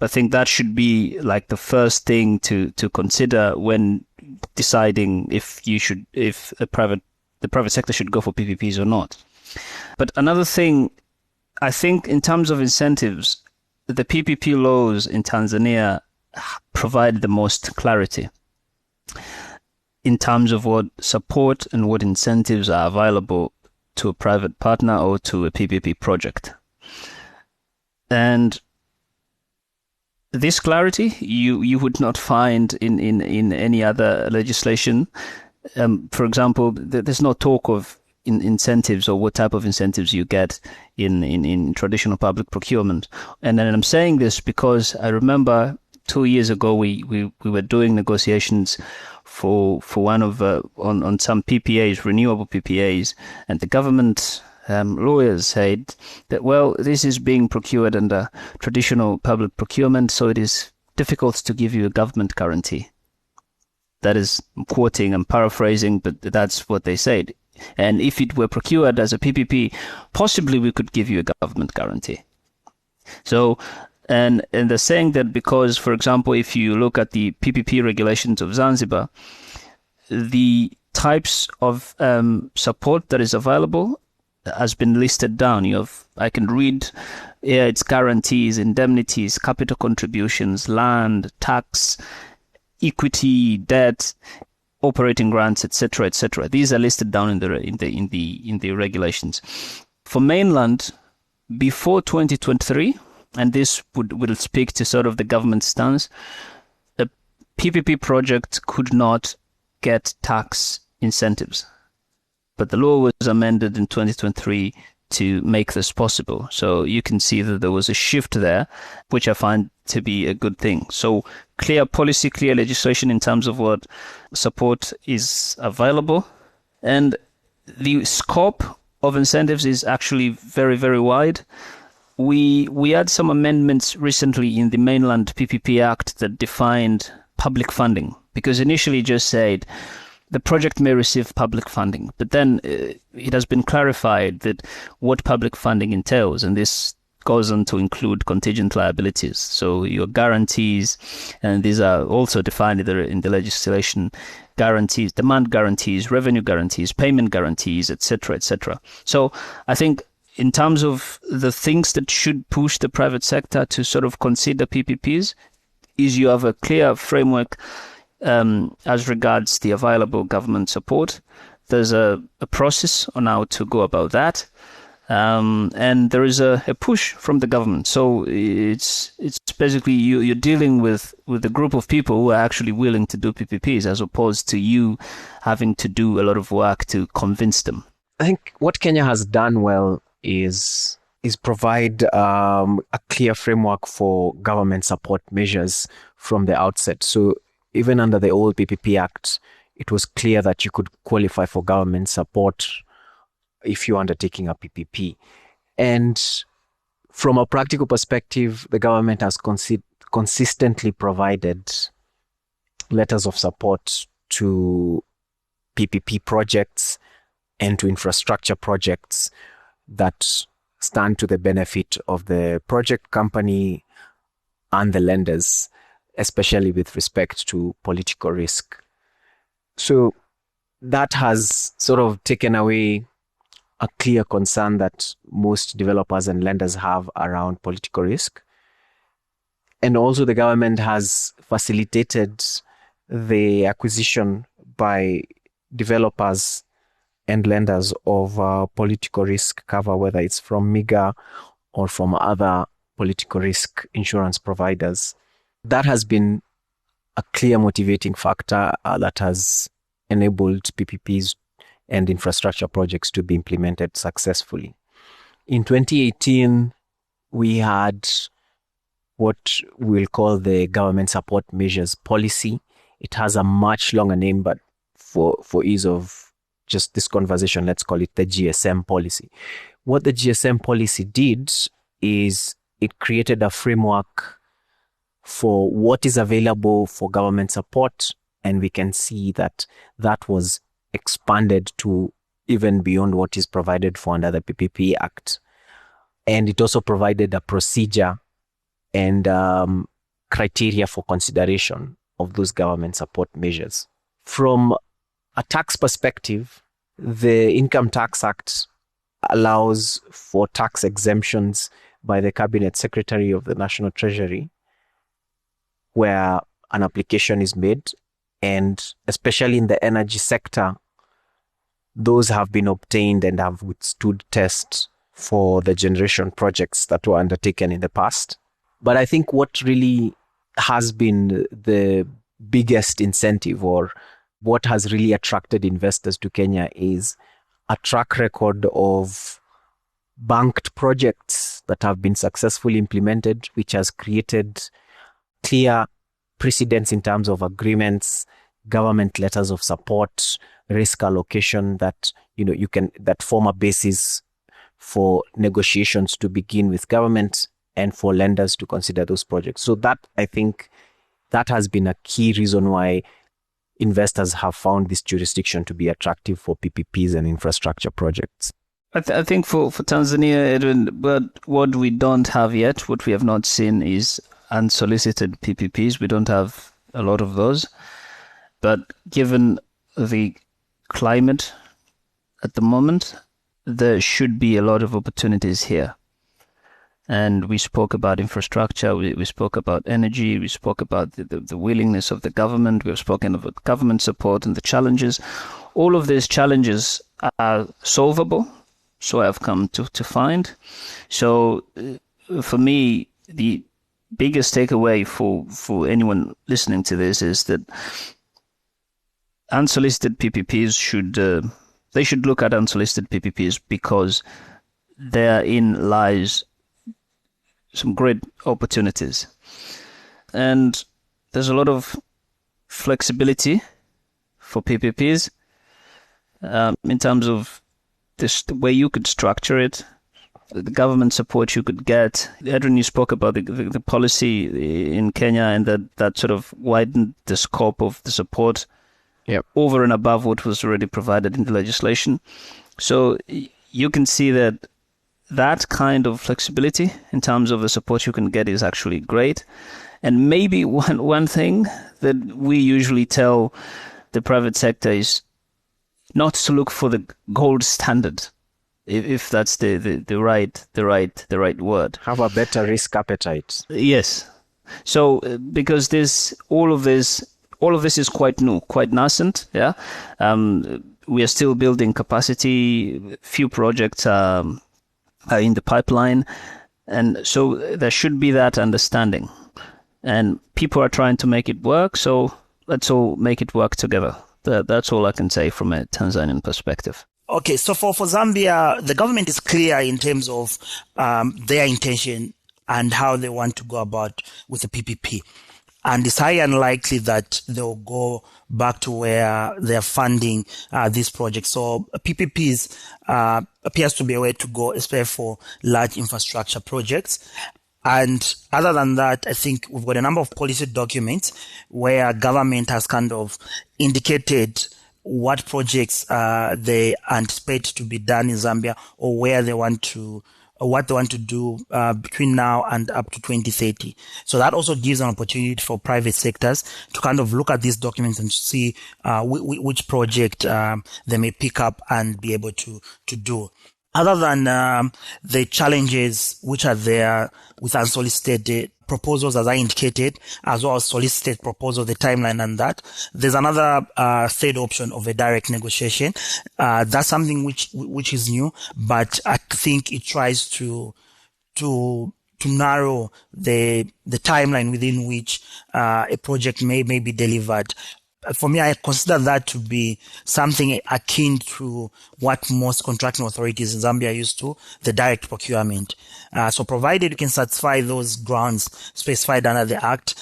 I think that should be like the first thing to consider when deciding if the private sector should go for PPPs or not. But another thing, I think in terms of incentives, the PPP laws in Tanzania provide the most clarity in terms of what support and what incentives are available to a private partner or to a PPP project. And this clarity you would not find in any other legislation. For example, there's no talk of incentives or what type of incentives you get in traditional public procurement. And then I'm saying this because I remember 2 years ago we were doing negotiations for one of on some PPAs, renewable PPAs, and the government lawyers said that, well, this is being procured under traditional public procurement, so it is difficult to give you a government guarantee. That is, I'm quoting, I'm paraphrasing, but that's what they said. And if it were procured as a PPP, possibly we could give you a government guarantee. So, and they're saying that because, for example, if you look at the PPP regulations of Zanzibar, the types of support that is available has been listed down. I can read, it's guarantees, indemnities, capital contributions, land, tax, equity, debt, operating grants, etc., etc. These are listed down in the regulations. For mainland, before 2023, and this will speak to sort of the government stance, a PPP project could not get tax incentives. But the law was amended in 2023 to make this possible. So you can see that there was a shift there, which I find to be a good thing. So clear policy, clear legislation in terms of what support is available. And the scope of incentives is actually very, very wide. We had some amendments recently in the mainland PPP Act that defined public funding, because initially it just said the project may receive public funding, but then it has been clarified that what public funding entails, and this goes on to include contingent liabilities. So your guarantees, and these are also defined in the legislation, guarantees, demand guarantees, revenue guarantees, payment guarantees, etc., etc. So I think in terms of the things that should push the private sector to sort of consider PPPs, is you have a clear framework as regards the available government support. There's a process on how to go about that. And there is a push from the government. So it's basically you're dealing with a group of people who are actually willing to do PPPs, as opposed to you having to do a lot of work to convince them. I think what Kenya has done well is provide a clear framework for government support measures from the outset. So even under the old PPP Act, it was clear that you could qualify for government support if you're undertaking a PPP. And from a practical perspective, the government has consistently provided letters of support to PPP projects and to infrastructure projects that stand to the benefit of the project company and the lenders, especially with respect to political risk. So that has sort of taken away a clear concern that most developers and lenders have around political risk. And also the government has facilitated the acquisition by developers and lenders of political risk cover, whether it's from MIGA or from other political risk insurance providers. That has been a clear motivating factor that has enabled PPPs and infrastructure projects to be implemented successfully. In 2018, we had what we'll call the Government Support Measures Policy. It has a much longer name, but for ease of just this conversation, let's call it the GSM policy. What the GSM policy did is it created a framework for what is available for government support, and we can see that that was expanded to even beyond what is provided for under the PPP Act. And it also provided a procedure and criteria for consideration of those government support measures. From a tax perspective, the Income Tax Act allows for tax exemptions by the Cabinet Secretary of the National Treasury, where an application is made, and especially in the energy sector, those have been obtained and have withstood tests for the generation projects that were undertaken in the past. But I think what really has been the biggest incentive, or what has really attracted investors to Kenya, is a track record of banked projects that have been successfully implemented, which has created clear precedents in terms of agreements, government letters of support, risk allocation that that form a basis for negotiations to begin with government and for lenders to consider those projects. So that, I think, that has been a key reason why investors have found this jurisdiction to be attractive for PPPs and infrastructure projects. I think for Tanzania, Edwin, but what we don't have yet, what we have not seen, is unsolicited PPPs. We don't have a lot of those. But given the climate at the moment, there should be a lot of opportunities here. And we spoke about infrastructure, we spoke about energy, we spoke about the willingness of the government, we've spoken about government support and the challenges. All of these challenges are solvable, so I've come to find. So for me, the biggest takeaway for anyone listening to this is that unsolicited PPPs should look at unsolicited PPPs, because therein lies some great opportunities. And there's a lot of flexibility for PPPs in terms of the way you could structure it, the government support you could get. Edwin, you spoke about the policy in Kenya, and that sort of widened the scope of the support over and above what was already provided in the legislation. So you can see that kind of flexibility in terms of the support you can get is actually great. And maybe one thing that we usually tell the private sector is not to look for the gold standard, if that's the right word. Have a better risk appetite. Yes. So because all of this is quite new, quite nascent. Yeah. We are still building capacity. Few projects are in the pipeline, and so there should be that understanding, and people are trying to make it work, so let's all make it work together. That's all I can say from a Tanzanian perspective. Okay, so for Zambia, the government is clear in terms of their intention and how they want to go about with the PPP. And it's highly unlikely that they'll go back to where they're funding these projects. So PPPs appears to be a way to go, especially for large infrastructure projects. And other than that, I think we've got a number of policy documents where government has kind of indicated what projects they anticipate to be done in Zambia, or where they want to, or what they want to do between now and up to 2030. So that also gives an opportunity for private sectors to kind of look at these documents and see which project they may pick up and be able to do. Other than the challenges which are there with unsolicited proposals, as I indicated, as well as solicited proposals, the timeline and that, there's another third option of a direct negotiation. That's something which is new, but I think it tries to narrow the timeline within which a project may be delivered. For me, I consider that to be something akin to what most contracting authorities in Zambia are used to, the direct procurement. So provided you can satisfy those grounds specified under the Act,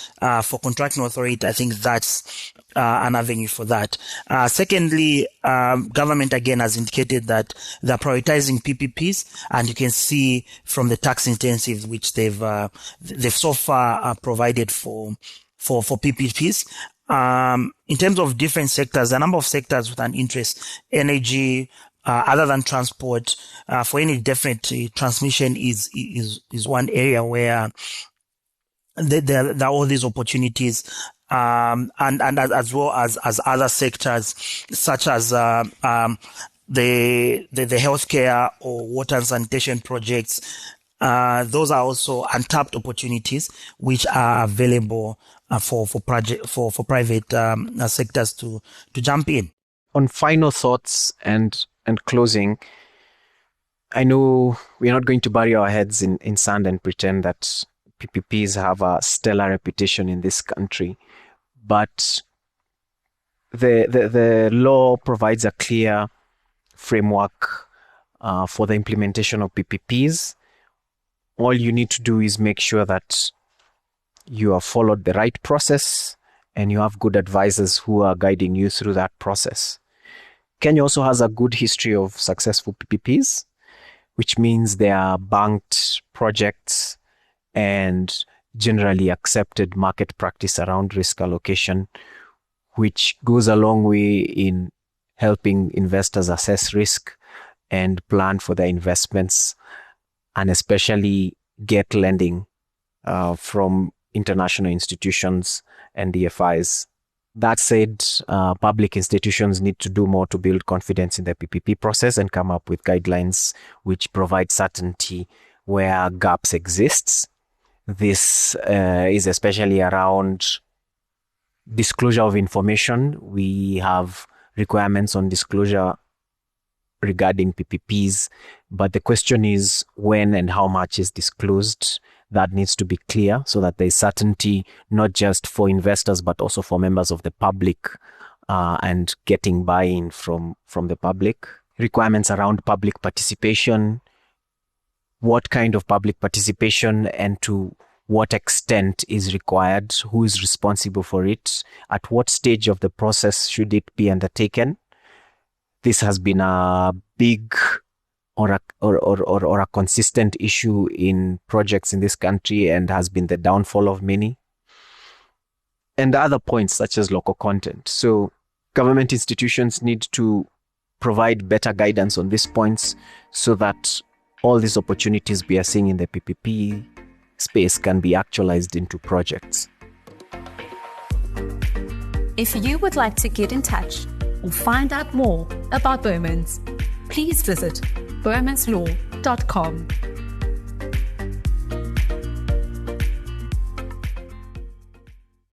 for contracting authority, I think that's an avenue for that. Secondly, government again has indicated that they're prioritizing PPPs, and you can see from the tax incentives which they've so far provided for PPPs. in terms of different sectors, a number of sectors with an interest, energy, other than transport, for energy, definitely transmission is one area where there are all these opportunities, and as well as other sectors such as the healthcare or water and sanitation projects. Those are also untapped opportunities which are available for private sectors to jump in. On final thoughts and closing, I know we're not going to bury our heads in sand and pretend that PPPs have a stellar reputation in this country, but the law provides a clear framework for the implementation of PPPs. All you need to do is make sure that you have followed the right process and you have good advisors who are guiding you through that process. Kenya also has a good history of successful PPPs, which means they are banked projects and generally accepted market practice around risk allocation, which goes a long way in helping investors assess risk and plan for their investments, and especially get lending from international institutions and DFIs. That said, public institutions need to do more to build confidence in the PPP process and come up with guidelines which provide certainty where gaps exist. This is especially around disclosure of information. We have requirements on disclosure regarding PPPs, but the question is when and how much is disclosed. That needs to be clear so that there's certainty not just for investors but also for members of the public, and getting buy-in from the public. Requirements around public participation, what kind of public participation and to what extent is required, who is responsible for it, at what stage of the process should it be undertaken. This has been a big or a consistent issue in projects in this country and has been the downfall of many. And other points such as local content. So government institutions need to provide better guidance on these points so that all these opportunities we are seeing in the PPP space can be actualized into projects. If you would like to get in touch or find out more about Bowmans, please visit bowmanslaw.com.